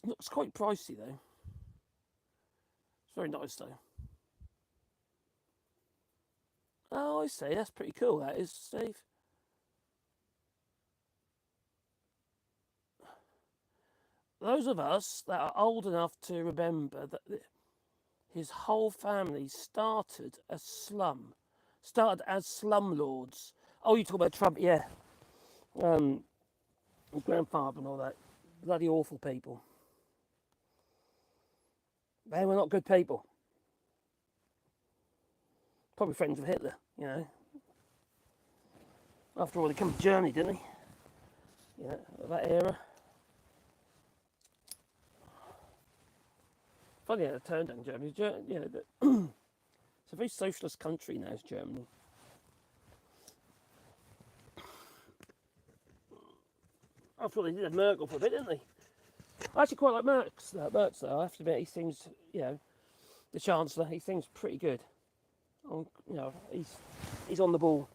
It's quite pricey though. It's very nice though. Oh, I see. That's pretty cool, that is, Steve. Those of us that are old enough to remember that his whole family started a slum Started as slumlords. Oh, you talk about Trump, yeah. His grandfather and all that. Bloody awful people. They were not good people. Probably friends with Hitler, you know. After all, he came to Germany, didn't he? Yeah, that era. Funny how it turned down Germany. It's a very socialist country now, is Germany. After all, they did have Merkel for a bit, didn't they? I actually quite like Merz, though. I have to admit, he seems, the Chancellor, he seems pretty good. He's on the ball.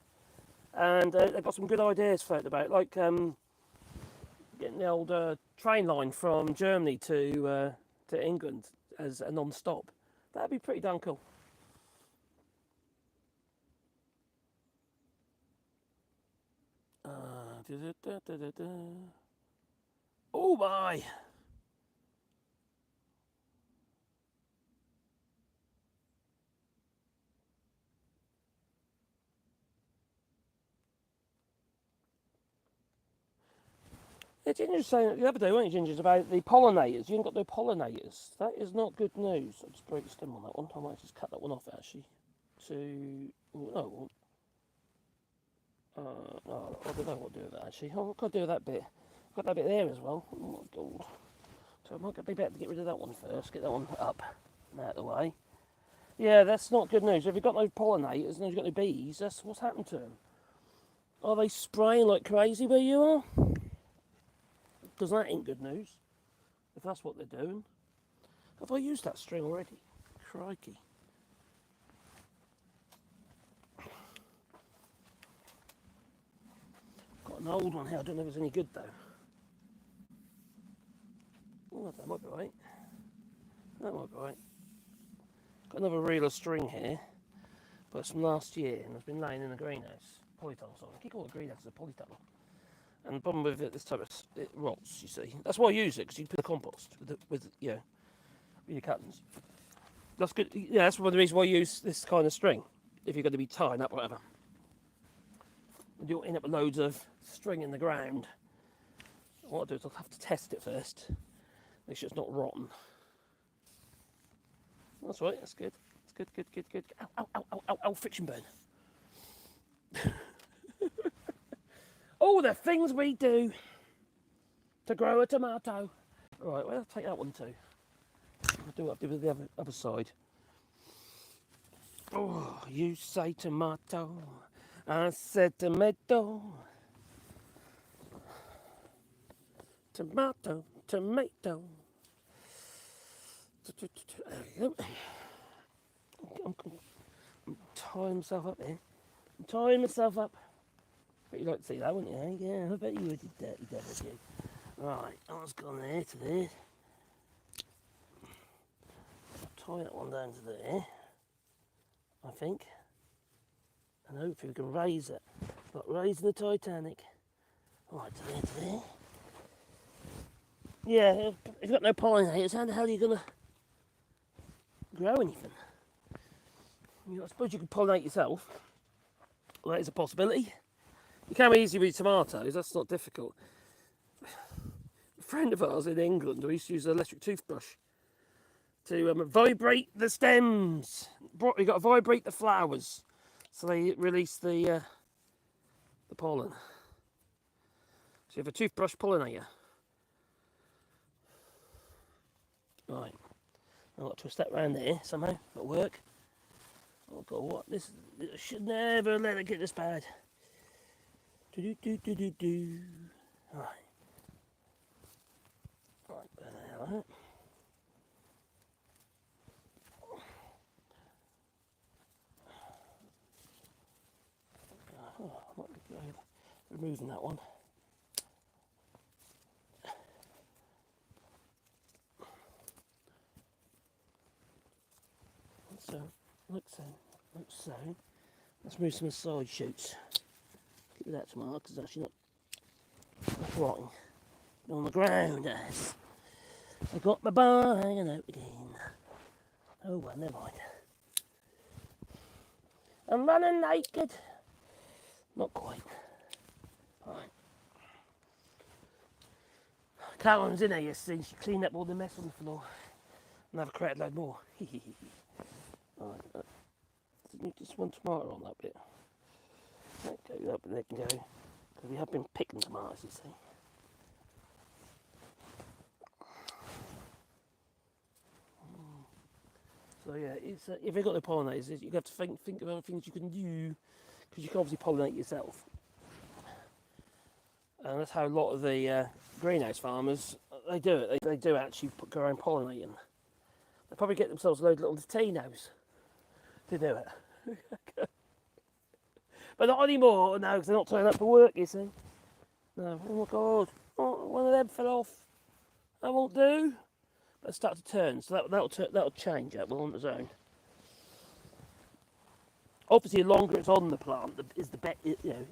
And they've got some good ideas floated about, like getting the old train line from Germany to England as a non-stop. That'd be pretty darn cool. Oh my! Yeah, Ginger's saying the other day, weren't you, Ginger's about the pollinators. You haven't got no pollinators. That is not good news. I'll just break the stem on that one. I might just cut that one off actually. No, I don't know what to do with that actually. I've got to do with that bit. I've got that bit there as well. Oh my god. So it might be better to get rid of that one first. Get that one up and out of the way. Yeah, that's not good news. If you've got no pollinators and you've got no bees, that's what's happened to them. Are they spraying like crazy where you are? Because that ain't good news. If that's what they're doing. Have I used that string already? Crikey. Got an old one here. I don't know if it's any good though. Oh, that might be right. That might be right. Got another reel of string here. But it's from last year and it's been laying in the greenhouse. Polytunnel, sorry. I keep calling it greenhouse as a polytunnel. And the problem with it this time, it rots, you see. That's why I use it, because you can put the compost with your cuttings. That's good. Yeah, that's one of the reasons why I use this kind of string, if you're going to be tying up whatever. You don't end up with loads of string in the ground. What I'll do is I'll have to test it first, make sure it's not rotten. That's right, that's good. That's good. Ow, friction burn. Oh, the things we do to grow a tomato. Right, well, I'll take that one too. I'll do what I did with the other side. Oh, you say tomato, I said tomato. Tomato. I'm tying myself up here. I'm tying myself up. Bet you'd like to see that, wouldn't you? Yeah, I bet you would, you dirty devil, you. Right, that's gone there to there. I'll tie that one down to there, I think. And hopefully we can raise it. Like raising the Titanic. Right, to there. Yeah, if you've got no pollinators, how the hell are you going to grow anything? I suppose you could pollinate yourself. Well, that is a possibility. You can easily with tomatoes, that's not difficult. A friend of ours in England, we used to use an electric toothbrush to vibrate the stems. You've got to vibrate the flowers so they release the pollen. So you have a toothbrush pollinator. Right, I've got to twist that round there somehow, that'll work. Oh god, what? This should never let it get this bad. Right. Right, there. Oh, I might be removing that one. Like so. Let's move some side shoots. Give that to Mark, because it's actually not rotting. On the ground, as I got my bar hanging out again. Oh well, never mind. I'm running naked. Not quite. Right. Carolyn's in there yesterday. She cleaned up all the mess on the floor. And I've created a load more. Right. Just one tomato on that bit. That go up and they can go. Because we have been picking tomatoes, you see. So yeah, it's if you've got the pollinators, you have to think about things you can do, because you can obviously pollinate yourself. And that's how a lot of the greenhouse farmers, they do it. They do actually go around pollinating. They probably get themselves a load of little Latinos to do it. But not anymore, no, because they're not turning up for work, you see. No, oh my God, oh, one of them fell off. That won't do. But start to turn, so that'll change. That will on its own. Obviously, the longer it's on the plant, the better. You know,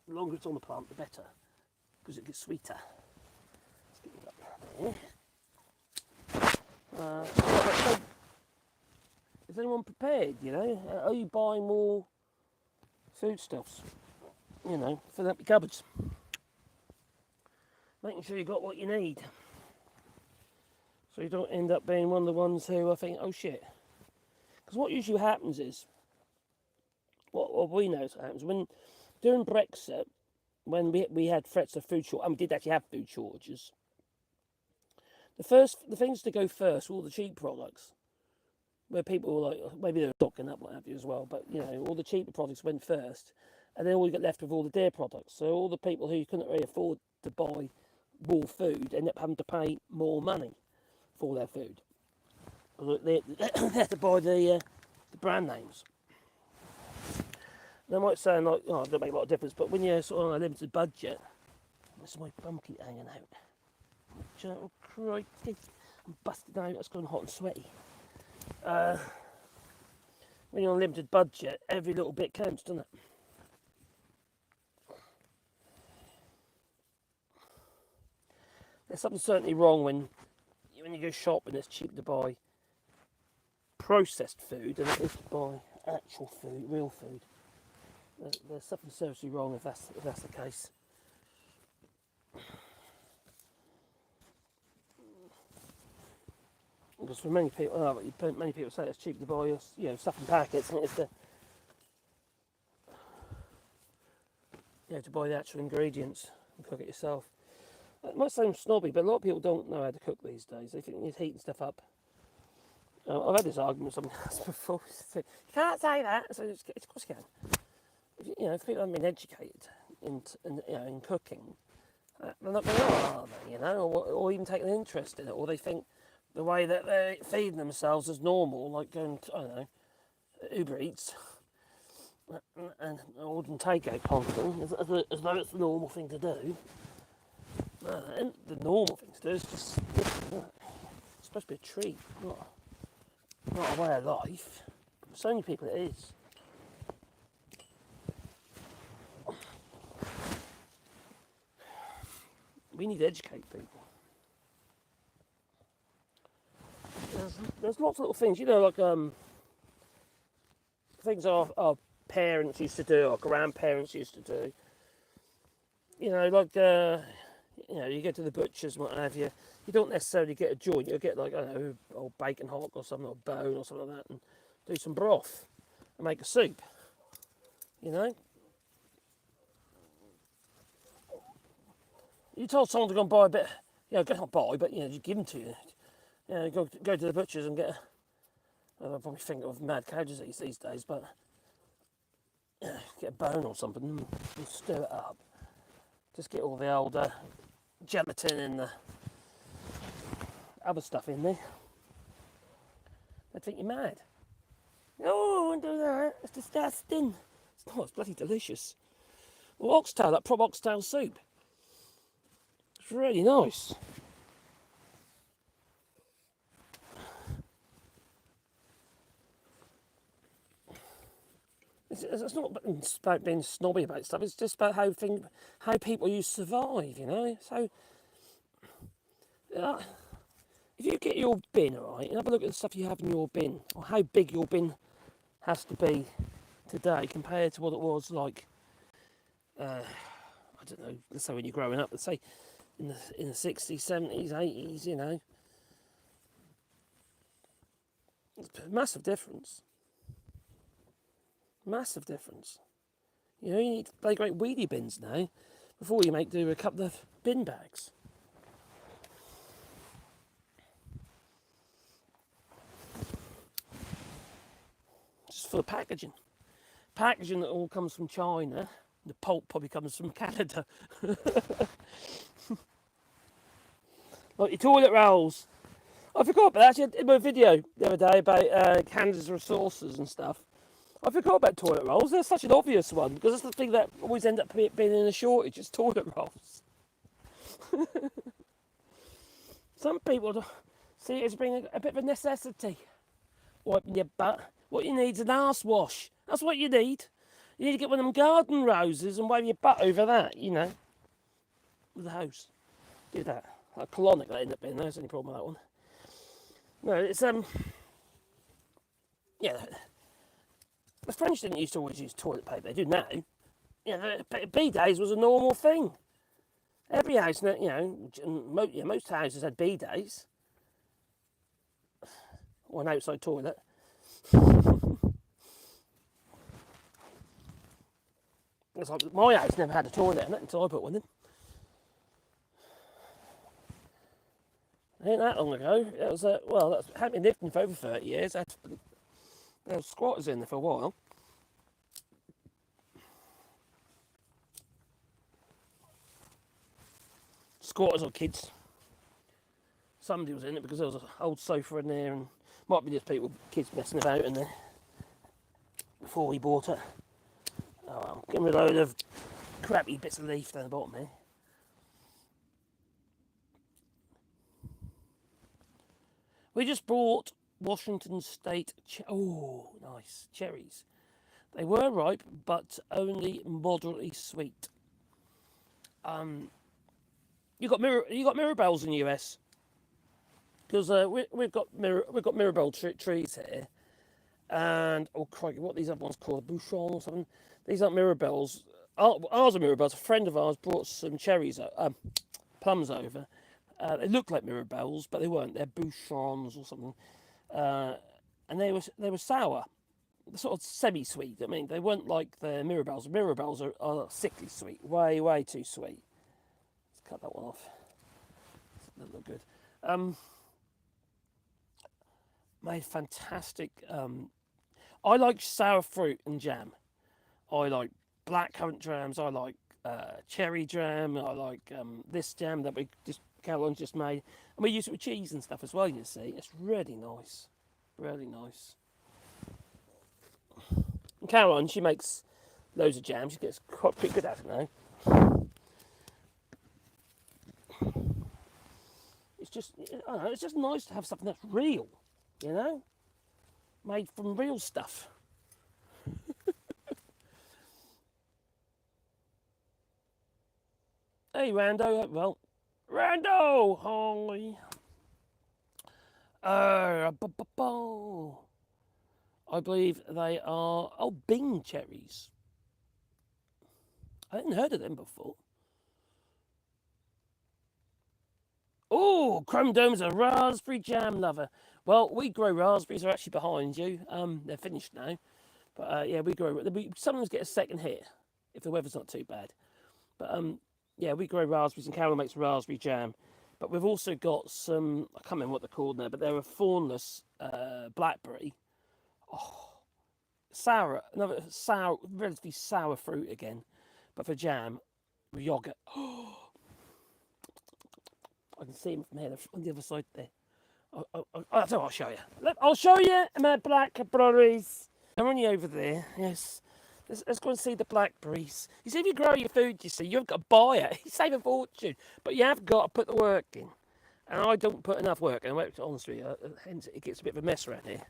the longer it's on the plant, the better, because it gets sweeter. Let's get it up there. So, is anyone prepared? You know, are you buying more foodstuffs? You know, filling up your cupboards, making sure you got what you need, so you don't end up being one of the ones who I think, oh shit. Because what usually happens is, what we know happens when during Brexit, when we had threats of food shortage, and we did actually have food shortages. The things to go first were all the cheap products, where people were like, maybe they were stocking up, what have you as well. But you know, all the cheaper products went first, and then all you got left with all the dairy products. So all the people who couldn't really afford to buy more food end up having to pay more money for their food. They had to buy the brand names. They might sound like, oh, it doesn't make a lot of difference, but when you're sort of on a limited budget, this is my bum keep hanging out. Oh, crikey. I'm busted out, it's gone hot and sweaty. When you're on a limited budget, every little bit counts, doesn't it? There's something certainly wrong when you go shopping, it's cheaper to buy processed food than it is to buy actual food, real food. There's something seriously wrong if that's the case. Because for many people, many people say it's cheap to buy, stuff in packets, and it's to buy the actual ingredients and cook it yourself. It might sound snobby, but a lot of people don't know how to cook these days. They think you're heating stuff up. I've had this argument with someone else before. You can't say that. So of course you can. If people haven't been educated in cooking, they're not going to know, are they? Or even take an interest in it, or they think the way that they're feeding themselves is normal, like going to, I don't know, Uber Eats and ordering takeout constantly, as though it's the normal thing to do. And the normal thing to do is just it's supposed to be a treat, not a way of life. For so many people it is. We need to educate people. There's lots of little things, like things our parents used to do, our grandparents used to do. You go to the butcher's and what have you. You don't necessarily get a joint. You'll get like, I don't know, old bacon hock or something, or bone or something like that, and do some broth and make a soup. You told someone to go and buy a bit, not buy, but just give them to you. Go to the butcher's and get I'll probably think of mad cow disease these days, but get a bone or something and stir it up. Just get all the old gelatin and the other stuff in there. They'd think you're mad. No, I won't do that. It's disgusting. It's not. It's bloody delicious. Well, oxtail, that prop oxtail soup. It's really nice. It's not about being snobby about stuff. It's just about how people used to survive. So if you get your bin right and have a look at the stuff you have in your bin, or how big your bin has to be today compared to what it was like, I don't know, let's say when you're growing up, let's say in the 60s, 70s, 80s, you know. It's a massive difference. Massive difference. You know, you need to play great weedy bins now before you do a couple of bin bags. Just for the packaging. Packaging that all comes from China. The pulp probably comes from Canada. Like your toilet rolls. I forgot about that. Actually, I did my video the other day about Canada's resources and stuff. I forgot about toilet rolls. They're such an obvious one because that's the thing that always ends up being in a shortage. Is toilet rolls. Some people see it as being a bit of a necessity. Wiping your butt. What you need is an arse wash. That's what you need. You need to get one of them garden roses and wipe your butt over that, you know. With the hose. Do that. Like colonic that ended up being. There's any problem with that one. No, it's yeah. The French didn't used to always use toilet paper. They do now. Yeah, bidets was a normal thing. Every house, you know, most houses had bidets. Or an outside toilet. It's like my house never had a toilet in it until I put one in. Ain't that long ago. It was well, that hadn't been lived in for over 30 years. There were squatters in there for a while. Squatters or kids. Somebody was in it because there was an old sofa in there, and might be just kids messing about in there before we bought it. Oh well, getting rid of a load of crappy bits of leaf down the bottom here. We just bought Washington State. Oh, nice cherries. They were ripe, but only moderately sweet. You got Mirabelles in the US because we've got Mirabelle trees here, and oh crikey, what are these other ones called? Bouchon or something. These aren't Mirabelles. Ours are Mirabelles. A friend of ours brought some plums over. They looked like Mirabelles, but they weren't. They're Bouchons or something, and they were sour, sort of semi-sweet. I mean, they weren't like the Mirabelles. Mirabelles are sickly sweet, way too sweet. Let's cut that one off. Doesn't look good. Made fantastic. I like sour fruit and jam. I like blackcurrant jams. I like cherry jam. I like this jam that Caroline just made, and we use it with cheese and stuff as well. You see, it's really nice, really nice. And Caroline, she makes loads of jam. She gets quite pretty good at it now. It's just nice to have something that's real, you know, made from real stuff. Hey, Rando. Well, Rando, holy. I believe they are Bing cherries. I hadn't heard of them before. Oh, Chrome Dome's a raspberry jam lover. Well, we grow raspberries. They're actually behind you. They're finished now. But yeah, we grow. Sometimes get a second hit if the weather's not too bad. But yeah, we grow raspberries, and Carol makes raspberry jam. But we've also got some, I can't remember what they're called now, but they're a thornless blackberry. Oh, another sour, relatively sour fruit again. But for jam, with yogurt. Oh, I can see them from here, on the other side there. I'll show you. I'll show you my blackberries. I'm only over there, yes. Let's go and see the blackberries. You see, if you grow your food, you see, you've got to buy it. You save a fortune, but you have got to put the work in. And I don't put enough work in. Honestly, hence it gets a bit of a mess around here.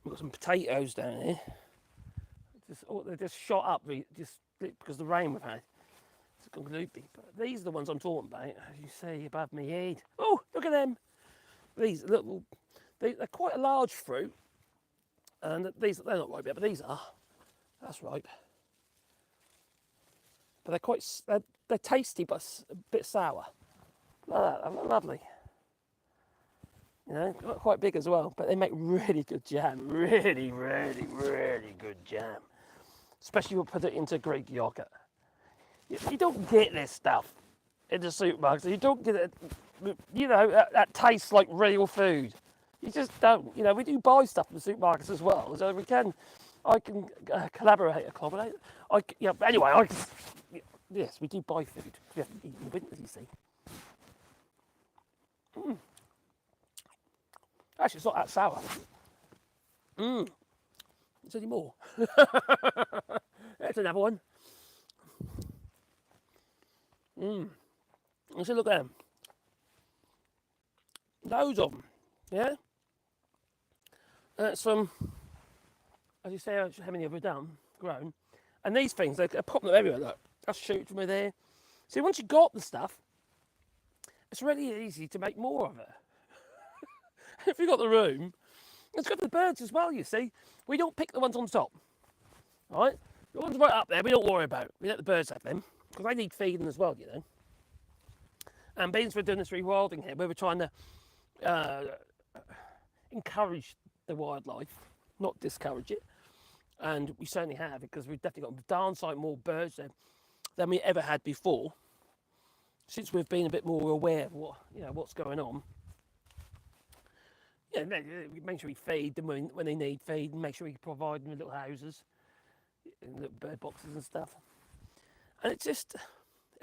We've got some potatoes down here. They're just shot up just because of the rain we've had. It's gone gloopy. But these are the ones I'm talking about, as you see above my head. Oh, look at them. They're quite a large fruit. And these, they're not ripe yet, but these are. That's ripe. But they're quite, they're tasty, but a bit sour. Lovely. You know, quite big as well, but they make really good jam. Really, really, really good jam. Especially when you put it into Greek yogurt. You don't get this stuff in the supermarkets. You don't get it, you know, that tastes like real food. You just don't. You know, we do buy stuff in the supermarkets as well, so I can collaborate. Yeah, anyway, yes, we do buy food. We have to eat in the winter, you see. Actually, it's not that sour. There's any more. There's another one. Let's look at them. Loads of them. Yeah? That's from, as you say, how many have we done? Grown. And these things, they're popping up everywhere. Look, that's shoot from there. See, once you've got the stuff, it's really easy to make more of it. If you've got the room, it's good for the birds as well, you see. We don't pick the ones on top. Right? The ones right up there, we don't worry about. We let the birds have them, because they need feeding as well, you know. And being we're doing this rewilding here, where we're trying to encourage the wildlife, not discourage it. And we certainly have, because we've definitely got darn sight more birds there than we ever had before, since we've been a bit more aware of what's going on. Yeah, make sure we feed them when they need feed, and make sure we provide them with little houses, and little bird boxes and stuff. And it's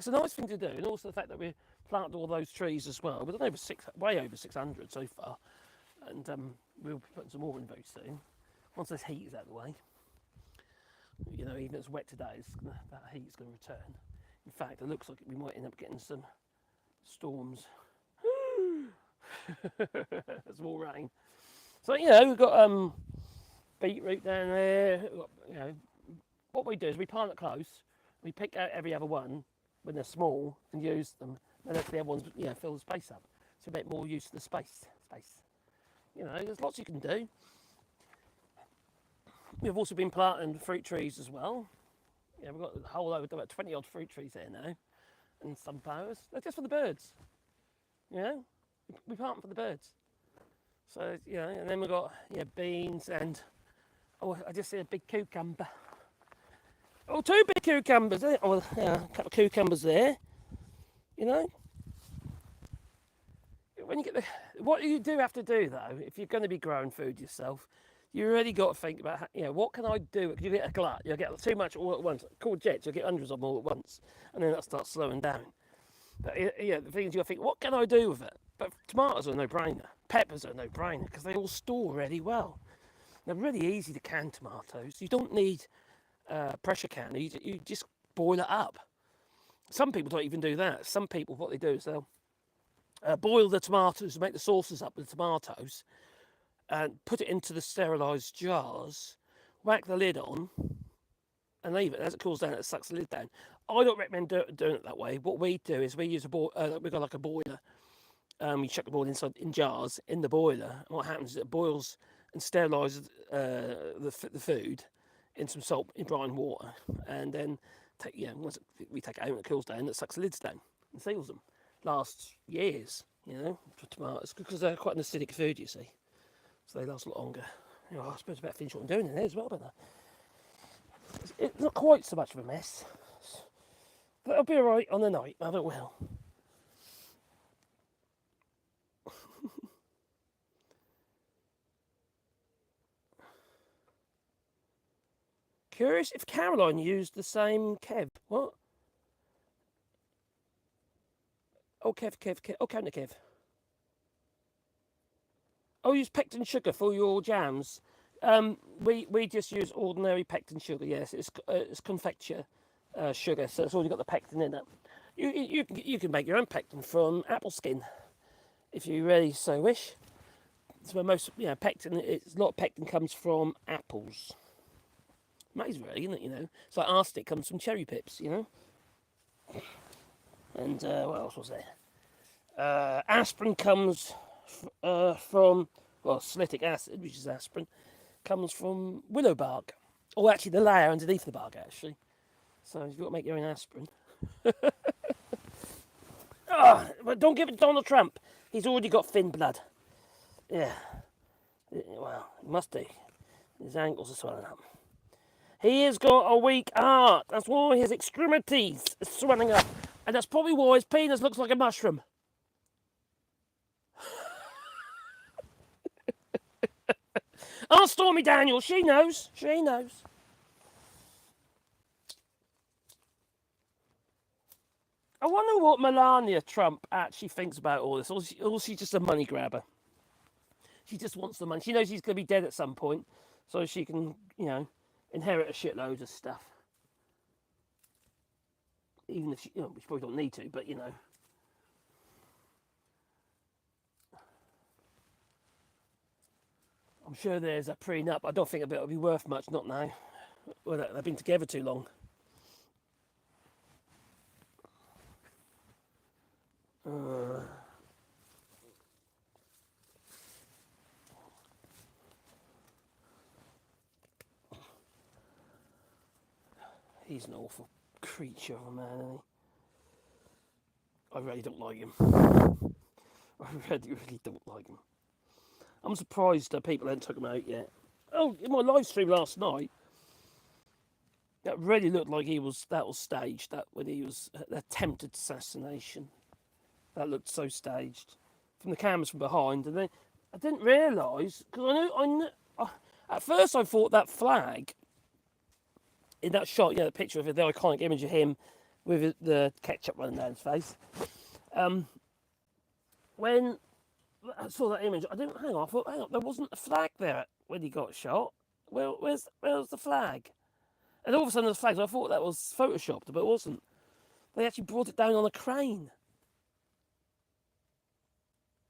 a nice thing to do, and also the fact that we planted all those trees as well. We've done way over 600 so far, and we'll be putting some more in very soon, once this heat is out of the way. You know, even if it's wet today, that heat's going to return. In fact, it looks like we might end up getting some storms. There's more rain. So, you know, we've got beetroot down there. You know, what we do is we plant it close. We pick out every other one when they're small and use them. And let the other ones, fill the space up. So make more use of the space. You know, there's lots you can do. We've also been planting fruit trees as well. Yeah, we've got a whole load, about 20 odd fruit trees there now. And sunflowers. They're just for the birds. You know? We plant them for the birds. So, and then we've got beans and, I just see a big cucumber. Oh, 2 big cucumbers there. Oh, a couple of cucumbers there. You know? When you get what you do have to do though, if you're going to be growing food yourself, you really got to think about, what can I do? Because you get a glut, you'll get too much all at once. Called jets, you'll get hundreds of them all at once, and then that starts slowing down. But the thing is, you'll think, what can I do with it? But tomatoes are a no-brainer. Peppers are a no-brainer because they all store really well. They're really easy to can tomatoes. You don't need pressure canner. You just boil it up. Some people don't even do that. Some people, what they do is they'll boil the tomatoes, make the sauces up with the tomatoes, and put it into the sterilised jars, whack the lid on, and leave it. As it cools down, it sucks the lid down. I don't recommend doing it that way. What we do is we use we've got like a boiler. We chuck the boil inside in jars in the boiler. And what happens is it boils and sterilises the food in some salt in brine water, and then once we take it out and it cools down, it sucks the lids down and seals them. Lasts years, for tomatoes, because they're quite an acidic food, you see. So they last a lot longer. I suppose I better finish what I'm doing in there as well, but it's not quite so much of a mess. But it'll be alright on the night, I don't will. Curious if Caroline used the same Kev. What? Oh, Kev. Oh, counter Kev. Oh, use pectin sugar for your jams. We just use ordinary pectin sugar. Yes, it's confecture sugar, so it's already got the pectin in it. You can make your own pectin from apple skin, if you really so wish. So where most pectin, a lot of pectin comes from apples. Amazing, really, isn't it? It's like arsenic comes from cherry pips. And what else was there? Aspirin comes from, well, salicylic acid, which is aspirin, comes from willow bark. Or actually the layer underneath the bark, actually. So you've got to make your own aspirin. But don't give it to Donald Trump. He's already got thin blood. Yeah. Well, he must do. His ankles are swelling up. He has got a weak heart. That's why his extremities are swelling up. And that's probably why his penis looks like a mushroom. Ask Stormy Daniels. She knows. She knows. I wonder what Melania Trump actually thinks about all this. Or she's just a money grabber. She just wants the money. She knows she's going to be dead at some point. So she can, inherit a shitload of stuff. Even if she probably don't need to, but I'm sure there's a prenup. I don't think it'll be worth much, not now. Well, they've been together too long. He's an awful creature of a man, isn't he? I really don't like him. I really don't like him. I'm surprised that people haven't took him out yet. Oh, in my live stream last night, that really looked like that was staged. That when he was attempted assassination, that looked so staged from the cameras from behind. And then I didn't realise because I knew. At first, I thought that flag in that shot, the picture of it, the iconic image of him with the ketchup running down his face. When I saw that image, I didn't hang on. I thought, hang on, there wasn't a flag there when he got shot. Where's the flag? And all of a sudden, there's flags. I thought that was photoshopped, but it wasn't. They actually brought it down on a crane.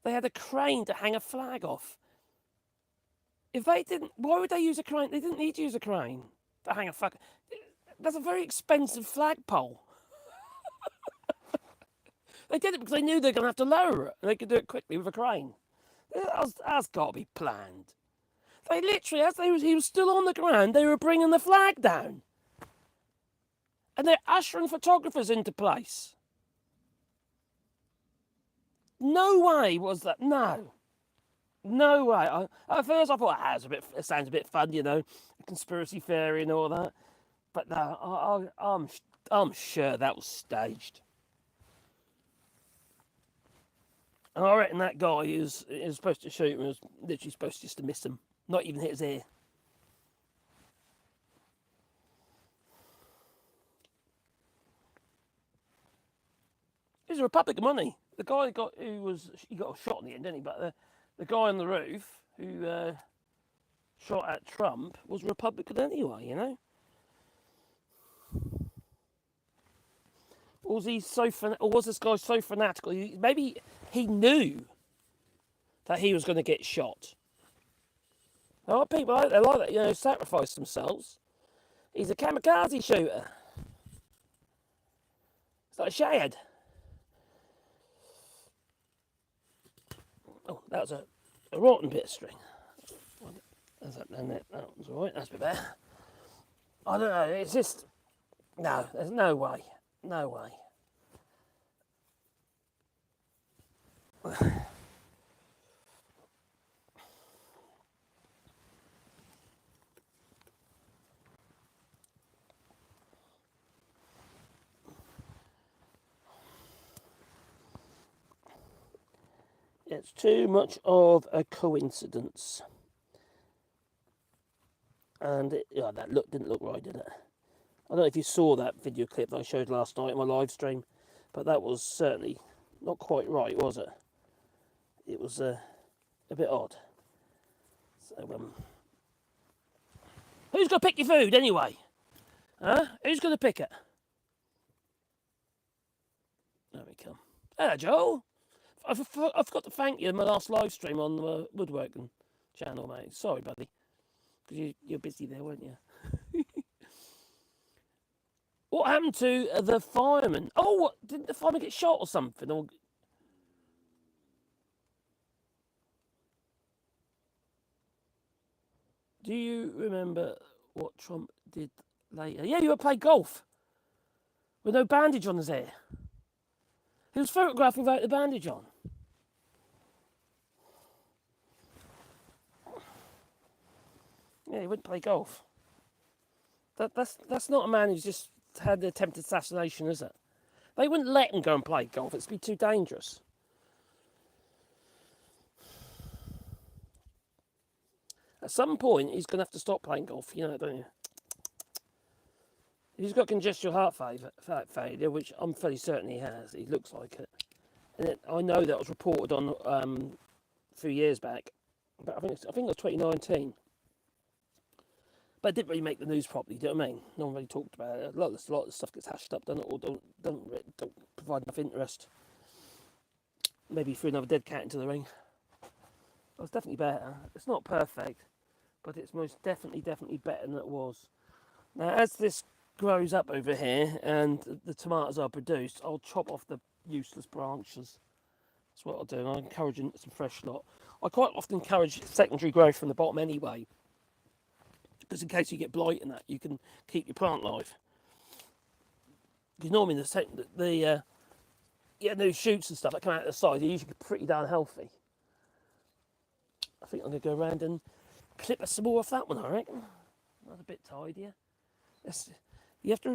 They had a crane to hang a flag off. If they didn't, why would they use a crane? They didn't need to use a crane to hang a flag. That's a very expensive flagpole. They did it because they knew they were going to have to lower it, and they could do it quickly with a crane. That's got to be planned. They literally, he was still on the ground, they were bringing the flag down. And they're ushering photographers into place. No way was that. No. No way. At first I thought, it sounds a bit fun, a conspiracy theory and all that. But no, I'm sure that was staged. And I reckon that guy who was supposed to shoot him was literally supposed just to miss him, not even hit his ear. It was a Republican money. The guy he got a shot in the end, didn't he? But the guy on the roof who shot at Trump was Republican anyway, Or was this guy so fanatical? Maybe he knew that he was going to get shot. There are people out there like that, sacrifice themselves. He's a kamikaze shooter. It's like a shad. Oh, that was a rotten bit of string. That was all right. That's a bit better. I don't know. It's just no. There's no way. No way. It's too much of a coincidence. And that didn't look right, did it? I don't know if you saw that video clip that I showed last night in my live stream, but that was certainly not quite right, was it? It was a bit odd. So, who's going to pick your food anyway? Huh? Who's going to pick it? There we come. Hello, Joel. I forgot to thank you in my last live stream on the woodworking channel, mate. Sorry, buddy. Because you're busy there, weren't you? What happened to the fireman? Oh, didn't the fireman get shot or something? Or... Do you remember what Trump did later? Yeah, you were playing golf with no bandage on his hair. He was photographed without the bandage on. Yeah, he wouldn't play golf. That's not a man who's just had the attempted assassination, is it? They wouldn't let him go and play golf. It'd be too dangerous. At some point, he's going to have to stop playing golf. You know, don't you? He's got congestive heart failure, which I'm fairly certain he has. He looks like it. And I know that was reported on a few years back, but I think it was 2019. But it didn't really make the news properly. Do you know what I mean? No one really talked about it. A lot of the stuff gets hashed up, doesn't it? Or don't provide enough interest. Maybe threw another dead cat into the ring. It's definitely better. It's not perfect, but it's most definitely better than it was. Now, as this grows up over here and the tomatoes are produced, I'll chop off the useless branches. That's what I'll do. I'll encourage some fresh lot. I quite often encourage secondary growth from the bottom anyway, because in case you get blight in that, you can keep your plant alive. Because normally the new shoots and stuff that come out of the side are usually pretty darn healthy. I think I'm going to go around and clip some more off that one, I reckon. That's a bit tidier. You have to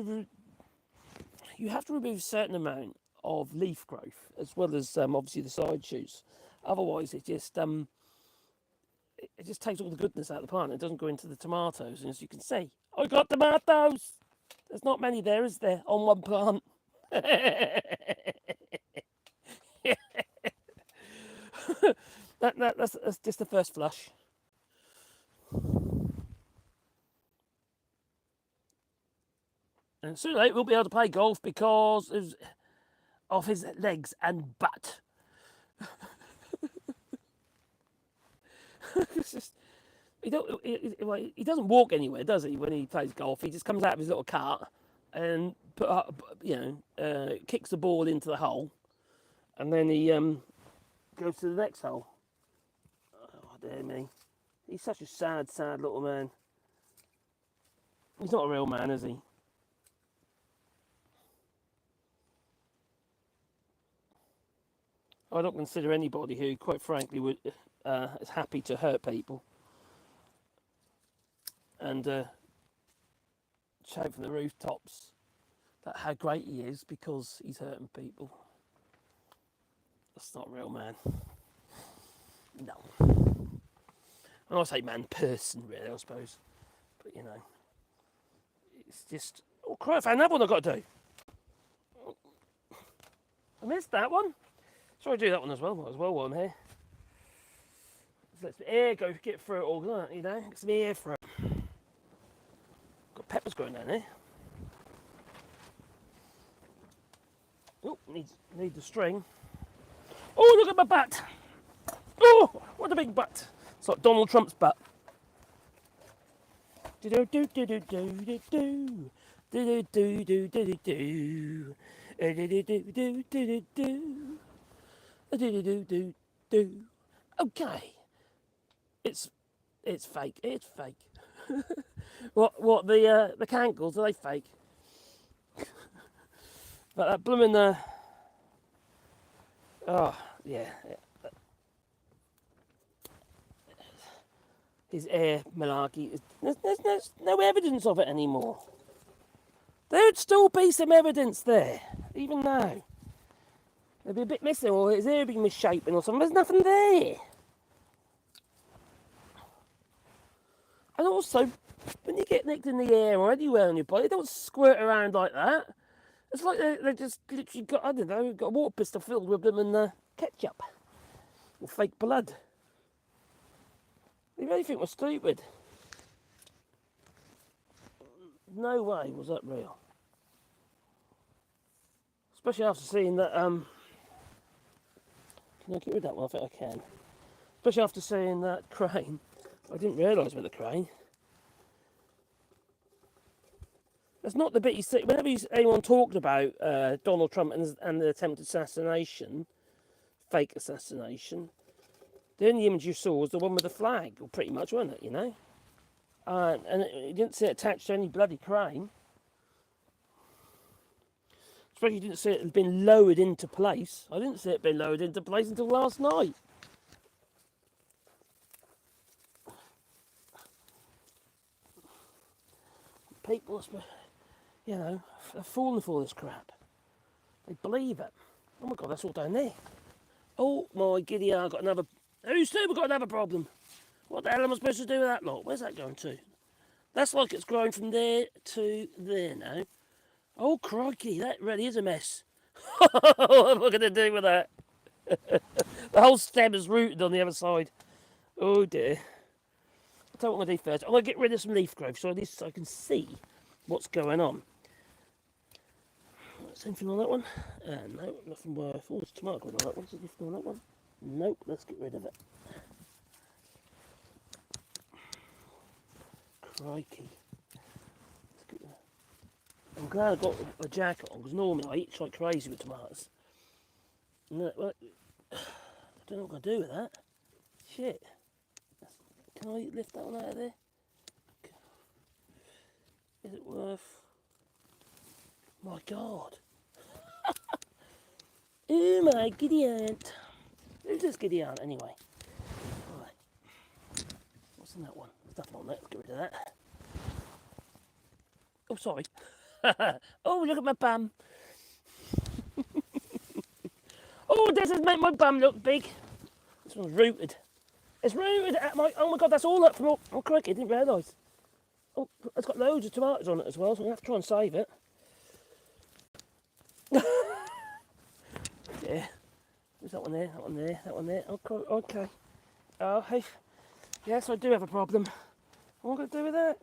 remove a certain amount of leaf growth, as well as obviously the side shoots. Otherwise, it just takes all the goodness out of the plant. It doesn't go into the tomatoes. And as you can see, I got tomatoes. There's not many there, is there, on one plant? That's just the first flush. And soon or later we'll be able to play golf because of his legs and butt. It's just, he doesn't walk anywhere, does he? When he plays golf, he just comes out of his little cart and kicks the ball into the hole, and then he goes to the next hole. Oh dear me, he's such a sad little man. He's not a real man, is he? I don't consider anybody who, quite frankly, is happy to hurt people and shout from the rooftops that how great he is because he's hurting people. That's not a real man. No. And I say man, person, really, I suppose. But, you know, it's just... Oh, crap, I found another one I've got to do. I missed that one. So I do that one as well. Might as well while I'm here. So let some air go, get through it all, you know, get some air through it. Got peppers growing down there. Oh, need the string. Oh, look at my butt. Oh, what a big butt. It's like Donald Trump's butt. Do do do do do do do do do do do do do do do. Okay, it's fake. It's fake. What the cankles, are they fake? But that blooming oh yeah. His air malarkey. There's no evidence of it anymore. There would still be some evidence there, even now. There'd be a bit missing, or his ear would be misshapen or something. There's nothing there. And also, when you get nicked in the ear or anywhere on your body, they don't squirt around like that. It's like they just literally got, I don't know, got a water pistol filled with them and ketchup. Or fake blood. You really think we're stupid? No way was that real. Especially after seeing that, can I get rid of that one? I think I can. Especially after seeing that crane. I didn't realise about the crane. That's not the bit you see. Whenever anyone talked about Donald Trump and the attempted assassination, fake assassination, the only image you saw was the one with the flag, or pretty much, wasn't it, you know? and you didn't see it attached to any bloody crane. Especially you didn't see it had been lowered into place. I didn't see it being lowered into place until last night. People, you know, are falling for this crap. They believe it. Oh my God, that's all down there. Oh my giddy, I got another. Who's said we've got another problem? What the hell am I supposed to do with that lot? Where's that going to? That's like it's growing from there to there now. Oh crikey, that really is a mess. What am I going to do with that? The whole stem is rooted on the other side. Oh dear. I'll tell you what I'm going to do first. I'm going to get rid of some leaf growth so at least I can see what's going on. Anything on that one? No, nothing worth. Oh, there's tomato growing on that one. Is there anything on that one? Nope, let's get rid of it. Crikey. I'm glad I got a jacket on because normally I eat like crazy with tomatoes. No, well, I don't know what I'm going to do with that. Shit. Can I lift that one out of there? Is it worth... My God. Oh my giddy aunt. Who's this giddy aunt anyway? Right. What's in that one? There's nothing on that. Let's get rid of that. Oh, sorry. Oh, look at my bum. Oh, this has made my bum look big. This one's rooted. It's rooted at my... Oh my God, that's all up from... Oh, crikey, I didn't realise. Oh, it's got loads of tomatoes on it as well, so I'm going to have to try and save it. Yeah. There's that one there, that one there, that one there. Okay. Oh, hey. Yes, I do have a problem. What am I going to do with that?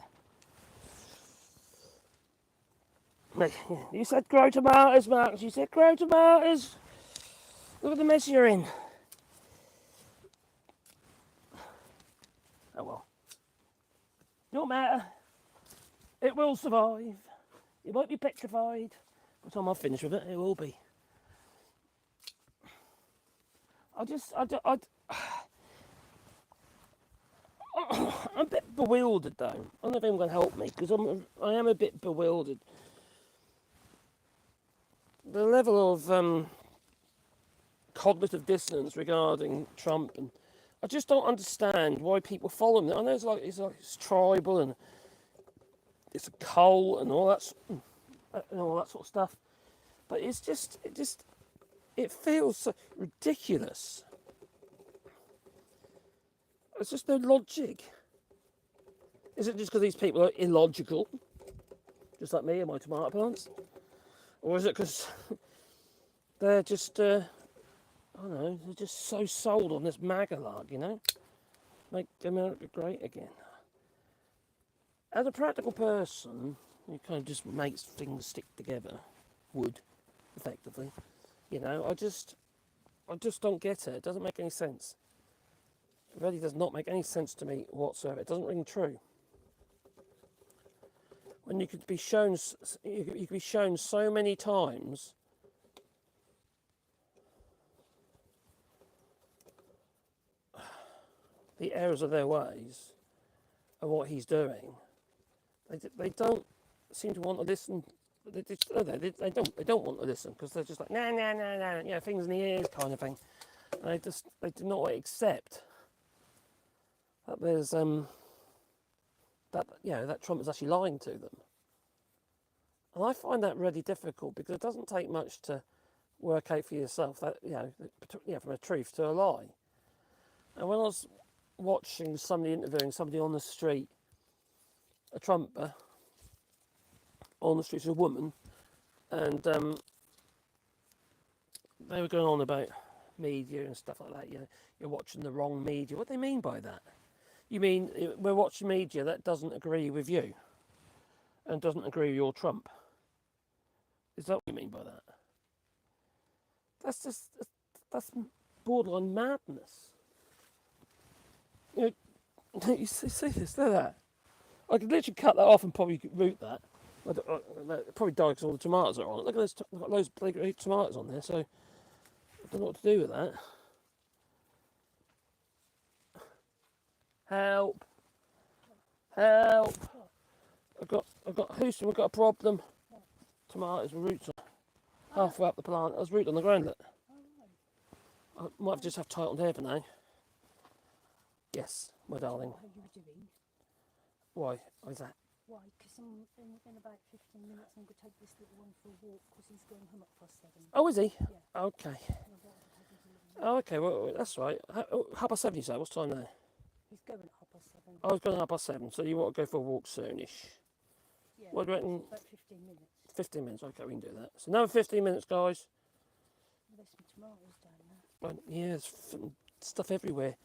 You said grow tomatoes, Marcus. You said grow tomatoes. Look at the mess you're in. Oh well. No matter. It will survive. It won't be petrified. By the time I'm finished with it, it will be. I'm a bit bewildered though. I don't know if anyone can help me because I am a bit bewildered. The level of cognitive dissonance regarding Trump, and I just don't understand why people follow him. I know it's tribal and it's a cult and all that sort of stuff, but it feels so ridiculous. There's just no logic. Is it just because these people are illogical, just like me and my tomato plants, or is it because they're just I don't know, they're just so sold on this MAGA lark, you know? Make America great again. As a practical person, it kind of just makes things stick together. Would, effectively. You know, I just don't get it. It doesn't make any sense. It really does not make any sense to me whatsoever. It doesn't ring true. When you could be shown so many times the errors of their ways and what he's doing, they don't seem to want to listen. They don't want to listen because they're just like nah, you know, fingers in the ears kind of thing. And they do not accept that there's that Trump is actually lying to them. And I find that really difficult because it doesn't take much to work out for yourself that from a truth to a lie. And when I was watching somebody interviewing somebody on the street, a Trumper on the street, a woman, and they were going on about media and stuff like that. You know, you're watching the wrong media. What do they mean by that? You mean we're watching media that doesn't agree with you and doesn't agree with your Trump? Is that what you mean by that? That's borderline madness. You know, you see this, look at that. I could literally cut that off and probably root that. Probably die because all the tomatoes are on it. Look at this, I've got loads of tomatoes on there, so I don't know what to do with that. Help. Help! What? I've got Houston. We've got a problem. What? Tomatoes with roots Oh, halfway up the plant. There's root on the ground. Look. oh, right. I might have just have tightened here for now. Yes, my darling. What are you doing? Why? Why is that? Why? Because in about 15 minutes I'm going to take this little one for a walk because he's going home at +7. Oh, is he? Yeah. Okay. And I don't want to take him to live in Oh, okay. Well, that's right. How past 7 you say? What's time now? He's going at +7. I was going half past 7, so you want to go for a walk soonish. Yeah. What do you reckon? About 15 minutes. 15 minutes. Okay, we can do that. So another 15 minutes, guys. There's some tomatoes down there. Right, yeah, there's stuff everywhere.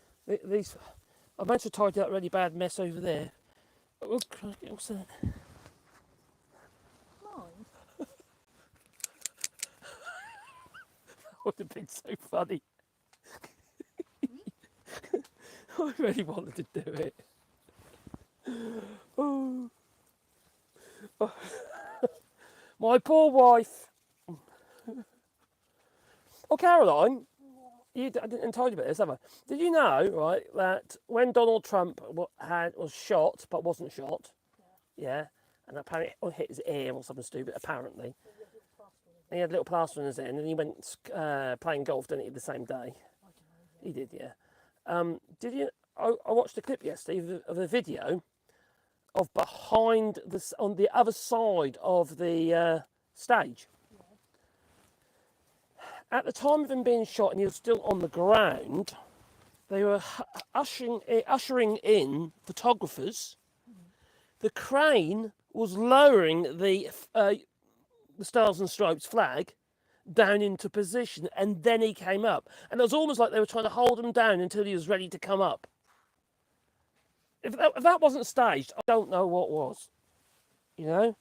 These, I managed to tidy that really bad mess over there. Oh, crikey, what's that? Mine? That would have been so funny. I really wanted to do it. Oh. Oh. My poor wife. Oh, Caroline, I didn't tell you about this, have I? Did you know, right, that when Donald Trump was shot but wasn't shot, yeah, and apparently it hit his ear or something stupid, apparently. And he had a little plaster in his ear, and then he went playing golf, didn't he, the same day? He did, yeah. Did you? I watched a clip yesterday of a video of behind this on the other side of the stage. At the time of him being shot and he was still on the ground, they were ushering in photographers. The crane was lowering the Stars and Stripes flag down into position, and then he came up. And it was almost like they were trying to hold him down until he was ready to come up. If that wasn't staged, I don't know what was. You know?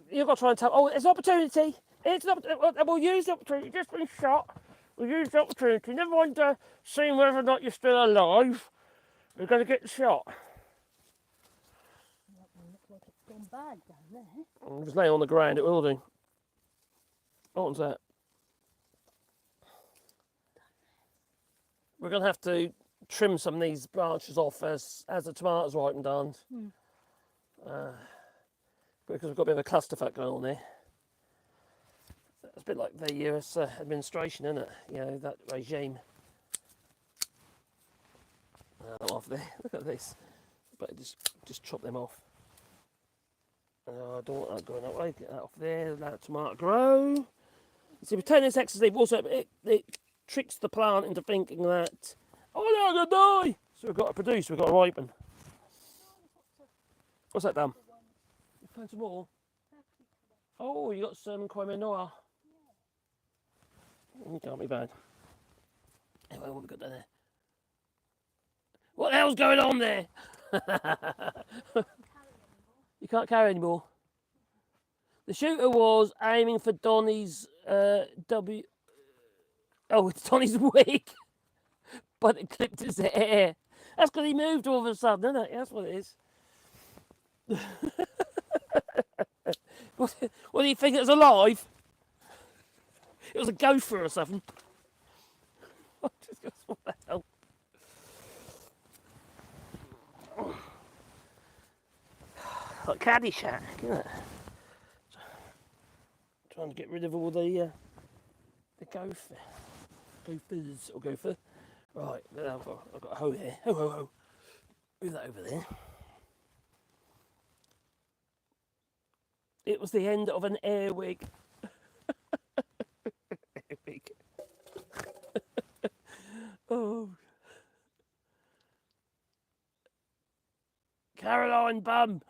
You've got to try and tell, oh, it's an opportunity. It's not. We'll use the opportunity. You've just been shot. We'll use the opportunity. Never mind seeing whether or not you're still alive. We're going to get the shot. That one looks like it's gone bad down there. It was laying on the ground. It will do. What one's that? We're going to have to trim some of these branches off as the tomatoes ripen down. Because we've got a bit of a clusterfuck going on there. It's a bit like the US administration, isn't it? You know, that regime. Off there. Look at this. But just chop them off. I don't want that going that way. Get that off there. Let the tomato grow. You see, we're turning this extra leaf. Also, it tricks the plant into thinking that, oh no, I'm going to die. So we've got to produce. We've got to ripen. What's that, Dan? You found some more? Oh, you got some Kwame Noah. You can't be bad. Anyway, what have we got down there? What the hell's going on there? You can't carry anymore. The shooter was aiming for Donny's it's Donny's wig, but it clipped his hair. That's because he moved all of a sudden, isn't it? That's what it is. What do you think? It was alive? It was a gopher or something. What the hell? Like Caddyshack, isn't it? Trying to get rid of all the gophers or gopher. Right, I've got a hoe here. Ho. Move that over there. It was the end of an airwig. Airwig. Oh. Caroline bum.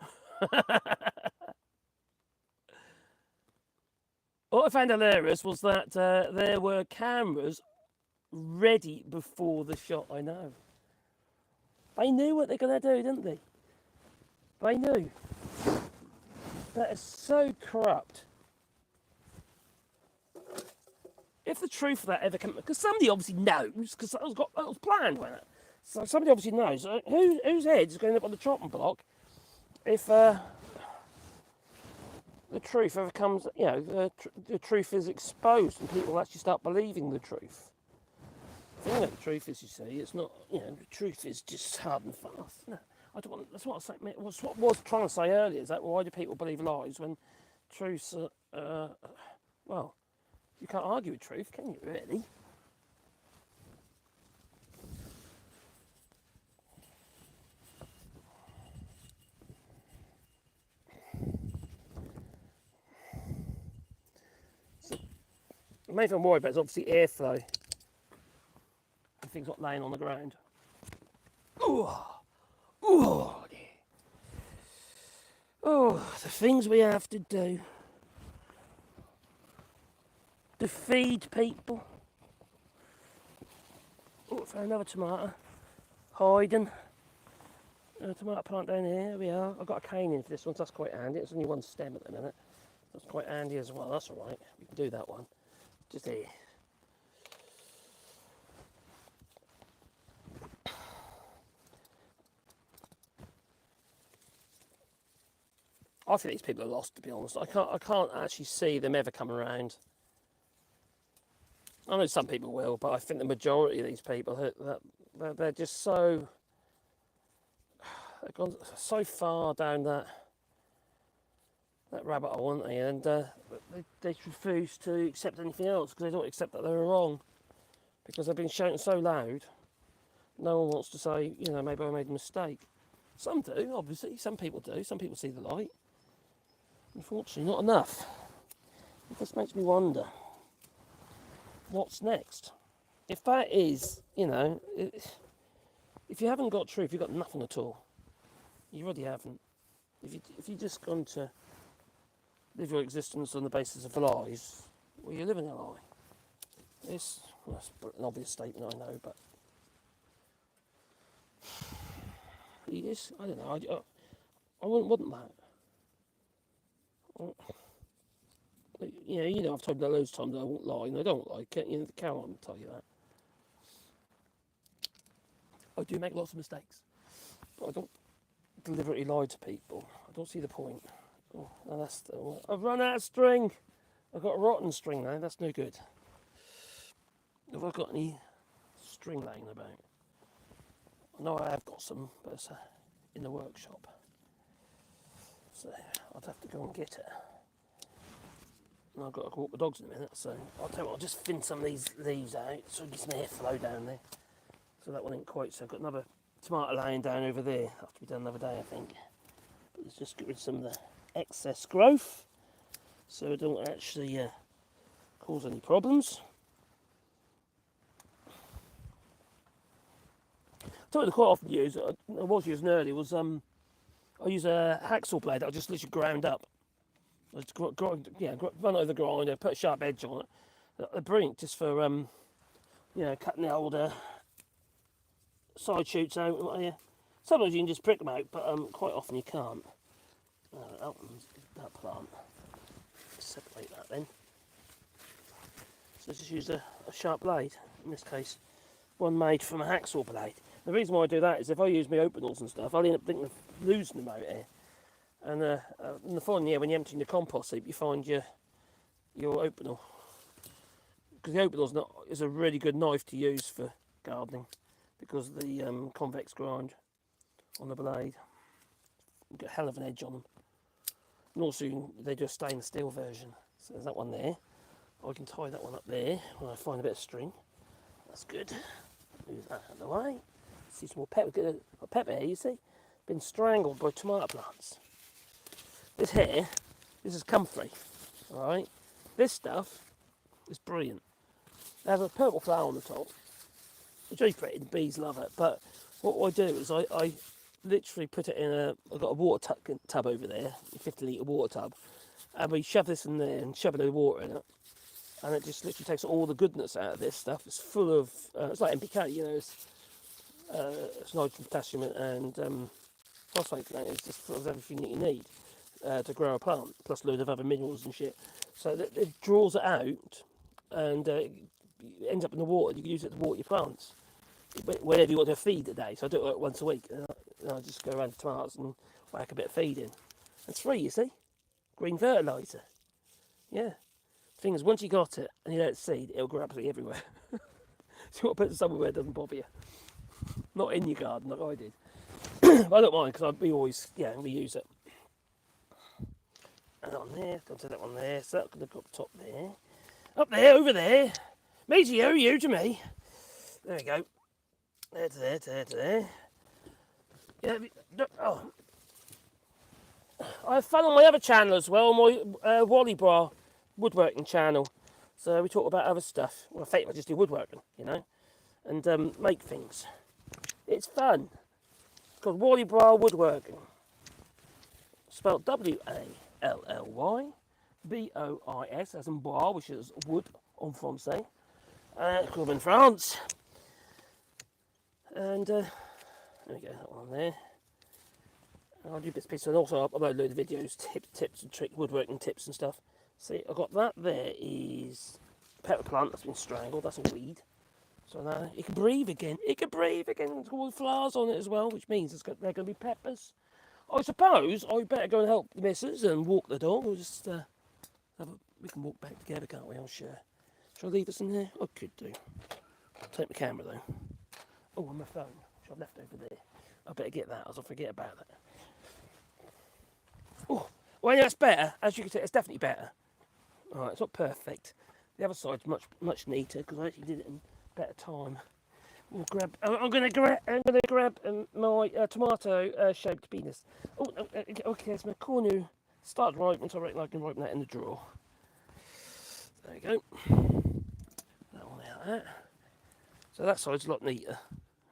What I found hilarious was that there were cameras ready before the shot. I know. They knew what they're going to do, didn't they? They knew. That is so corrupt. If the truth of that ever comes, because somebody obviously knows, because that was planned, wasn't it? So somebody obviously knows. Whose head is going up on the chopping block if the truth ever comes, you know, the truth is exposed and people actually start believing the truth. The thing about the truth is, you see, it's not, you know, the truth is just hard and fast. No. I don't want, that's what I was saying. What I was trying to say earlier is that why do people believe lies when truth's, well, you can't argue with truth, can you, really? So, the main thing I'm worried about is obviously airflow and things not laying on the ground. Ooh, ooh, dear. Oh, the things we have to do to feed people. Oh, found another tomato. Hiding. A tomato plant down here. Here we are. I've got a cane in for this one, so that's quite handy. It's only one stem at the minute. That's quite handy as well. That's all right. We can do that one. Just here. I think these people are lost, to be honest. I can't actually see them ever come around. I know some people will, but I think the majority of these people, they're just so, they've gone so far down that rabbit hole, aren't they? And they refuse to accept anything else because they don't accept that they're wrong. Because they've been shouting so loud, no one wants to say, you know, maybe I made a mistake. Some do, obviously. Some people do. Some people see the light. Unfortunately, not enough. It just makes me wonder, what's next? If that is, you know, if you haven't got truth, you've got nothing at all. You really haven't. If you've just gone to live your existence on the basis of lies, well, you're living a lie. It's, well, that's an obvious statement, I know, but I don't know. I wouldn't want that. You know, I've told you loads of times I won't lie, and I don't lie. You know, the cow won't tell you that. I do make lots of mistakes, but I don't deliberately lie to people. I don't see the point. Oh, no, that's still. I've run out of string. I've got a rotten string now. That's no good. Have I got any string laying about? I know I have got some, but it's in the workshop. So I'd have to go and get it. And I've got to walk the dogs in a minute, so I'll tell you what, I'll just thin some of these leaves out so it gets some airflow down there. So that one ain't quite, so I've got another tomato laying down over there. That'll have to be done another day, I think. But let's just get rid of some of the excess growth so it don't actually cause any problems. Something I quite often use, I was using earlier, was I use a hacksaw blade that I just literally ground up. I just run over the grinder, put a sharp edge on it. They're brilliant just for you know, cutting the older side shoots out. Sometimes you can just prick them out, but quite often you can't. That plant. Separate that then. So just use a sharp blade. In this case, one made from a hacksaw blade. The reason why I do that is if I use my openals and stuff, I'll end up thinking of losing them out here. And in the following year, when you're emptying the compost heap, you find your openal. Because the openal is a really good knife to use for gardening, because of the convex grind on the blade. You get a hell of an edge on them. And also, they do a stainless steel version. So there's that one there. I can tie that one up there when I find a bit of string. That's good. Move that out of the way. See some more pepper. Pepper here, you see? Been strangled by tomato plants. This here, this is comfrey. Alright? This stuff is brilliant. It has a purple flower on the top. It's really pretty, the bees love it. But what I do is I literally put it in I've got a water tub over there, a 50 litre water tub. And we shove this in there and shove a load of water in it. And it just literally takes all the goodness out of this stuff. It's full of, it's like NPK, you know, it's nitrogen, potassium and phosphate. It's just full of everything that you need to grow a plant, plus a load of other minerals and shit. So it draws it out and it ends up in the water. You can use it to water your plants whenever you want to feed a day. So I do it like once a week. And I just go around the tomatoes and whack a bit of feed in. It's free, you see. Green fertiliser. Yeah. The thing is, once you got it and you let it seed, it'll grow absolutely everywhere. So you want to put it somewhere where it doesn't bother you. Not in your garden like I did. But I don't mind because we always, reuse it. And on there, don't say that one there. So that's going to go up top there. Up there, over there. Me to you to me. There we go. There to there, to there, to there. Oh. I have fun on my other channel as well, my Wally Bra woodworking channel. So we talk about other stuff. Well, effectively I just do woodworking, and make things. It's fun. It's called Wally Bra Woodworking. Spelled WALLY BOIS, as in bras, which is wood en français. Called in France. And there we go, that one on there. I'll do bits and pieces, and also I'll upload a load of videos, tips and tricks, woodworking tips and stuff. See, I've got that there is a pepper plant that's been strangled, that's a weed. So now it can breathe again. It can breathe again. It's got all the flowers on it as well, which means they're going to be peppers. I suppose I better go and help the missus and walk the dog. We'll just we can walk back together, can't we? I'm sure. Shall I leave this in there? I could do. I'll take my camera though. Oh, and my phone, which I've left over there. I better get that, as I'll forget about it. Oh, well, yeah, that's better. As you can see, it's definitely better. All right, it's not perfect. The other side's much neater because I actually did it in better time. We'll grab. I'm gonna grab my tomato-shaped penis. Oh, okay. It's my cornu. Start ripening, so I reckon I can ripen that in the drawer. There we go. That one out there. So that side's a lot neater.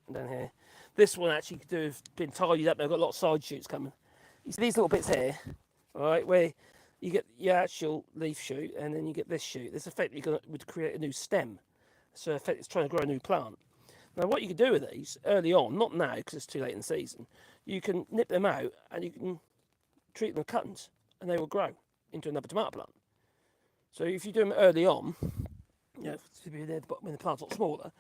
And down here, this one actually could do have been tidied up. I've got a lot of side shoots coming. You see these little bits here, all right, where you get your actual leaf shoot, and then you get this shoot. This effectively would create a new stem. So effectively, it's trying to grow a new plant. Now, what you can do with these early on, not now because it's too late in the season, you can nip them out and you can treat them with cuttings, and they will grow into another tomato plant. So if you do them early on, when the plant's a lot smaller,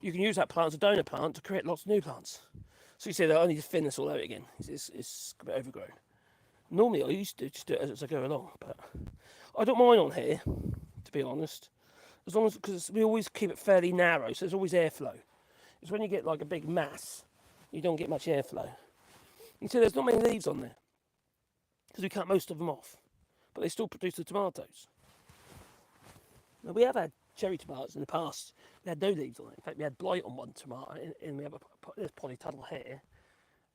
you can use that plant as a donor plant to create lots of new plants. So you see, they'll only thin this all out again. It's a bit overgrown. Normally, I used to just do it as I go along, but I don't mind on here, to be honest, as long as because we always keep it fairly narrow, so there's always airflow. It's when you get like a big mass, you don't get much airflow. You see, there's not many leaves on there because we cut most of them off, but they still produce the tomatoes. Now, we have had cherry tomatoes in the past. We had no leaves on it. In fact, we had blight on one tomato, and we have there's polytunnel here,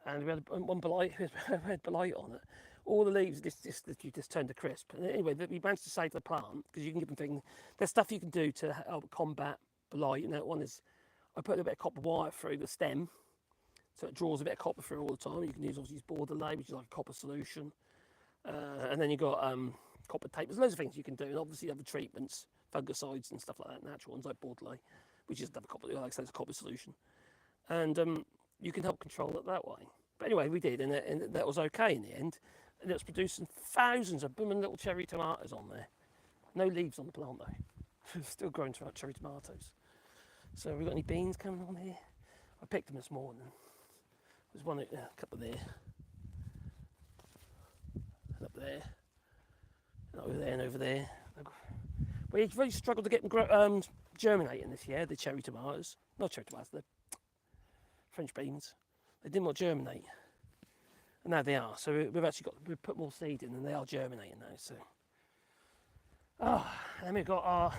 and we had one blight. We had blight on it. All the leaves just turned to crisp. And anyway, we managed to save the plant because you can give them things. There's stuff you can do to help combat blight. One is I put a little bit of copper wire through the stem, so it draws a bit of copper through all the time. You can use borderlay, which is like a copper solution, and then you've got copper tape. There's loads of things you can do, and obviously other treatments, fungicides and stuff like that, natural ones like borderlay, which is another copper, like I said, it's a copper solution, and you can help control it that way. But anyway, we did, and that was okay in the end, and it's producing thousands of blooming little cherry tomatoes on there. No leaves on the plant though. Still growing cherry tomatoes. So we got any beans coming on here? I picked them this morning. There's one, a couple there, and up there, and over there, and over there. We've really struggled to get them germinating this year. The cherry tomatoes, not cherry tomatoes, the French beans. They didn't want to germinate, and now they are. So we've put more seed in, and they are germinating now. So, and then we've got our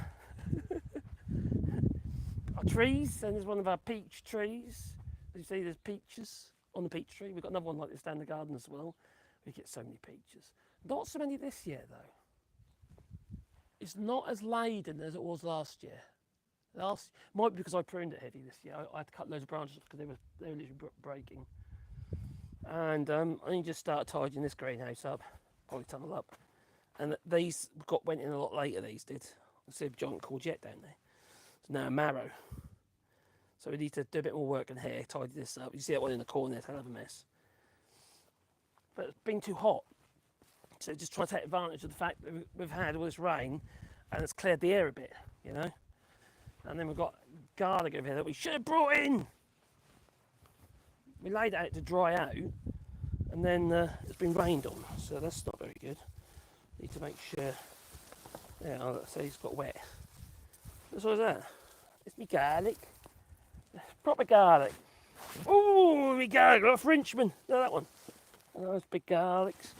trees, and there's one of our peach trees. As you see, there's peaches on the peach tree. We've got another one like this down the garden as well. We get so many peaches. Not so many this year though. It's not as laden as it was last year. Might be because I pruned it heavy this year. I had to cut loads of branches because they were literally breaking. And I just started tidying this greenhouse up, polytunnel up. And these went in a lot later, these did. I see a giant courgette down there. It's now a marrow. So we need to do a bit more work in here, tidy this up. You see that one in the corner, it's a hell of a mess. But it's been too hot. So just trying to take advantage of the fact that we've had all this rain and it's cleared the air a bit, And then we've got garlic over here that we should have brought in. We laid it out to dry out and then it's been rained on, so that's not very good. Need to make sure, let's say it's got wet. That's what is that? It's me garlic. Proper garlic. Oh, here we go. Got a Frenchman. No, that one. And those big garlics.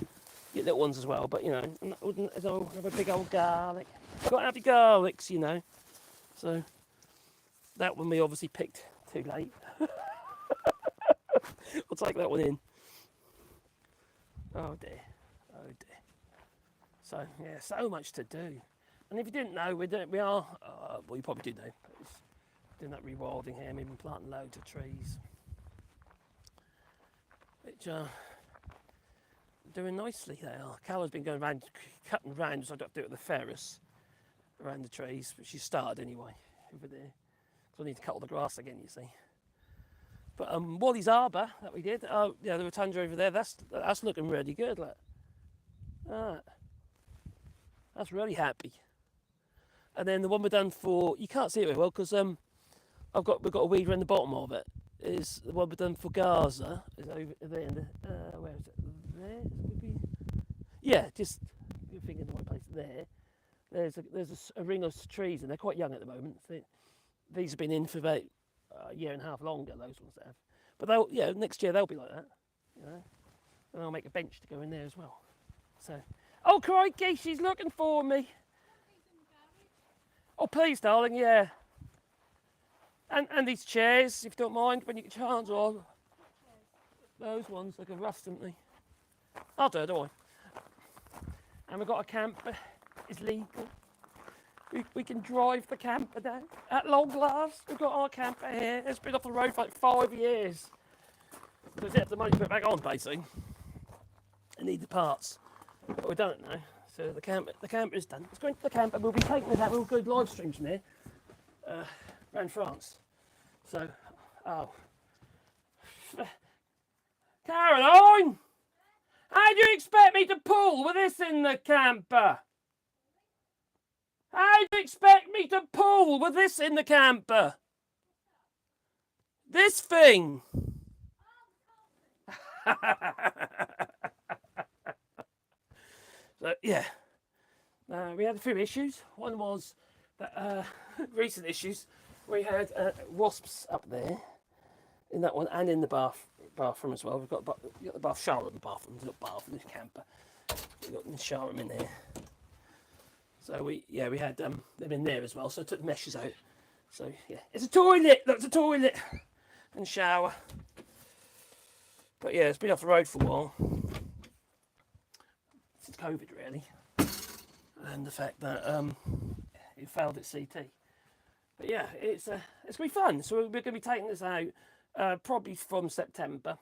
Get little ones as well, but you know, wouldn't as old have a big old garlic. Got to have your garlics, you know. So that one we obviously picked too late. We'll take that one in. Oh dear. Oh dear. So yeah, so much to do. And if you didn't know, we are. Well, you probably do know. It's doing that rewilding here. We've been planting loads of trees, which are doing nicely. They are. Callum's been going around cutting round, so I don't have to do it with the ferris around the trees, but she started anyway over there. So I need to cut all the grass again, you see. But Wally's Arbour that we did, yeah, the rotunda over there, that's looking really good. Look. That's really happy. And then the one we're done for, you can't see it very well because we've got a weed around the bottom of it. Is the one we've done for Gaza? Is over there in the where is it? There? Would be, yeah, just you're thinking the right place. There. There's a ring of trees and they're quite young at the moment. These have been in for about a year and a half longer. Those ones that have, but they'll next year they'll be like that, you know. And I'll make a bench to go in there as well. So, oh crikey, she's looking for me. Oh please, darling, yeah. And these chairs, if you don't mind, when you get your hands on. Those ones, they can rust, don't they? I'll do it, don't I? And we've got a camper. It's legal. We can drive the camper down. At long last, we've got our camper here. It's been off the road for like 5 years. So it's the money to put it back on, basically. I need the parts. But we've done it now. So the camper is done. Let's go into the camper. We'll be taking this out. We'll go live streams from here. Around France. So, oh. Caroline! How do you expect me to pull with this in the camper? How do you expect me to pull with this in the camper? This thing! So, yeah. We had a few issues. One was that recent issues. We had wasps up there in that one and in the bathroom as well. We've got the bath shower in the bathroom. There's a bath in the camper. We've got the shower room in there. So we had them in there as well. So I took the meshes out. So yeah, it's a toilet. Look, it's a toilet and shower. But yeah, it's been off the road for a while since COVID, really, and the fact that it failed at CT. But yeah, it's gonna be fun. So we're gonna be taking this out probably from September.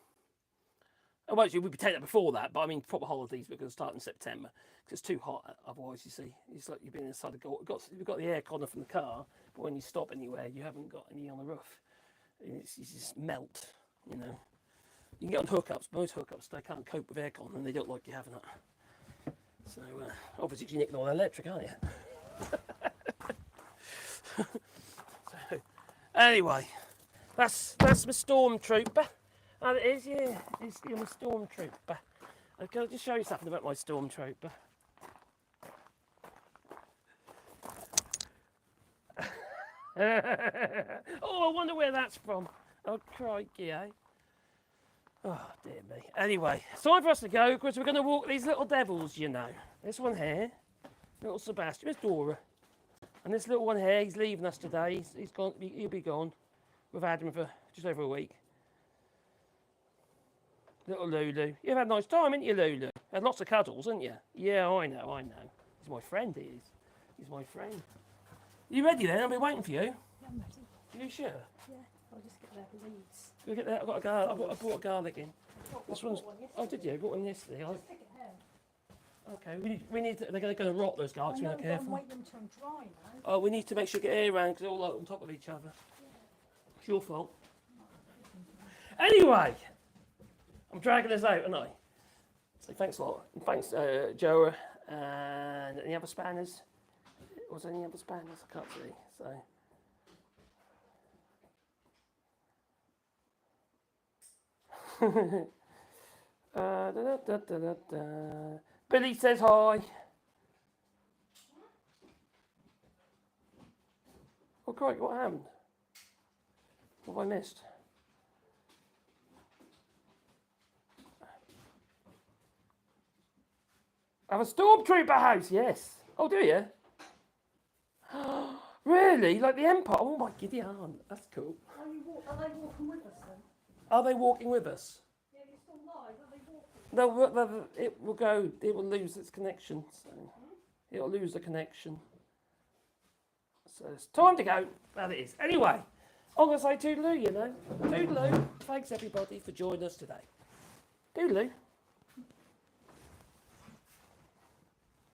Well, actually, we'd be taking it before that, but I mean, proper holidays we're going to start in September because it's too hot. Otherwise, you see, it's like you've been inside you've got the air con from the car, but when you stop anywhere, you haven't got any on the roof. You just melt, you know. You can get on hookups, but most hookups they can't cope with aircon and they don't like you having it. So obviously, you're nicking all the electric, aren't you? So anyway, that's my stormtrooper. And it is, yeah, it's my stormtrooper. Can I just show you something about my stormtrooper? Oh, I wonder where that's from. Oh, crikey, eh? Oh, dear me. Anyway, it's time for us to go because we're going to walk these little devils, you know. This one here, little Sebastian, there's Dora. And this little one here, he's leaving us today. He's gone. He'll be gone. We've had him for just over a week. Little Lulu. You've had a nice time, haven't you, Lulu? Had lots of cuddles, haven't you? Yeah, I know. He's my friend, he is. He's my friend. You ready then? I'll be waiting for you. Yeah, I'm ready. Are you sure? Yeah, I'll just get the leaves. Go get that. I've got a garlic. I brought a garlic in. This one's. Oh, did you? I brought one yesterday. Just take it here. Okay, we need to, they're going to rot those garlics. We're not careful. I'm waiting until I'm dry now. Oh, we need to make sure we get air around because they're all on top of each other. Yeah. It's your fault. Anyway. I'm dragging this out, aren't I? So thanks a lot. And thanks, Joe. And any other spanners? Was there any other spanners? I can't see. So. Billy says hi. Oh, great. What happened? What have I missed? Have a stormtrooper house, yes. Oh, do you? Really? Like the Empire? Oh my giddy aunt. That's cool. Are they walking with us then? Are they walking with us? Yeah, you're still live. Are they walking? It will go. It will lose its connection. So it'll lose the connection. So it's time to go. Well, it is. Anyway, I'm going to say toodaloo, you know. Toodaloo. Thanks, everybody, for joining us today. Toodaloo.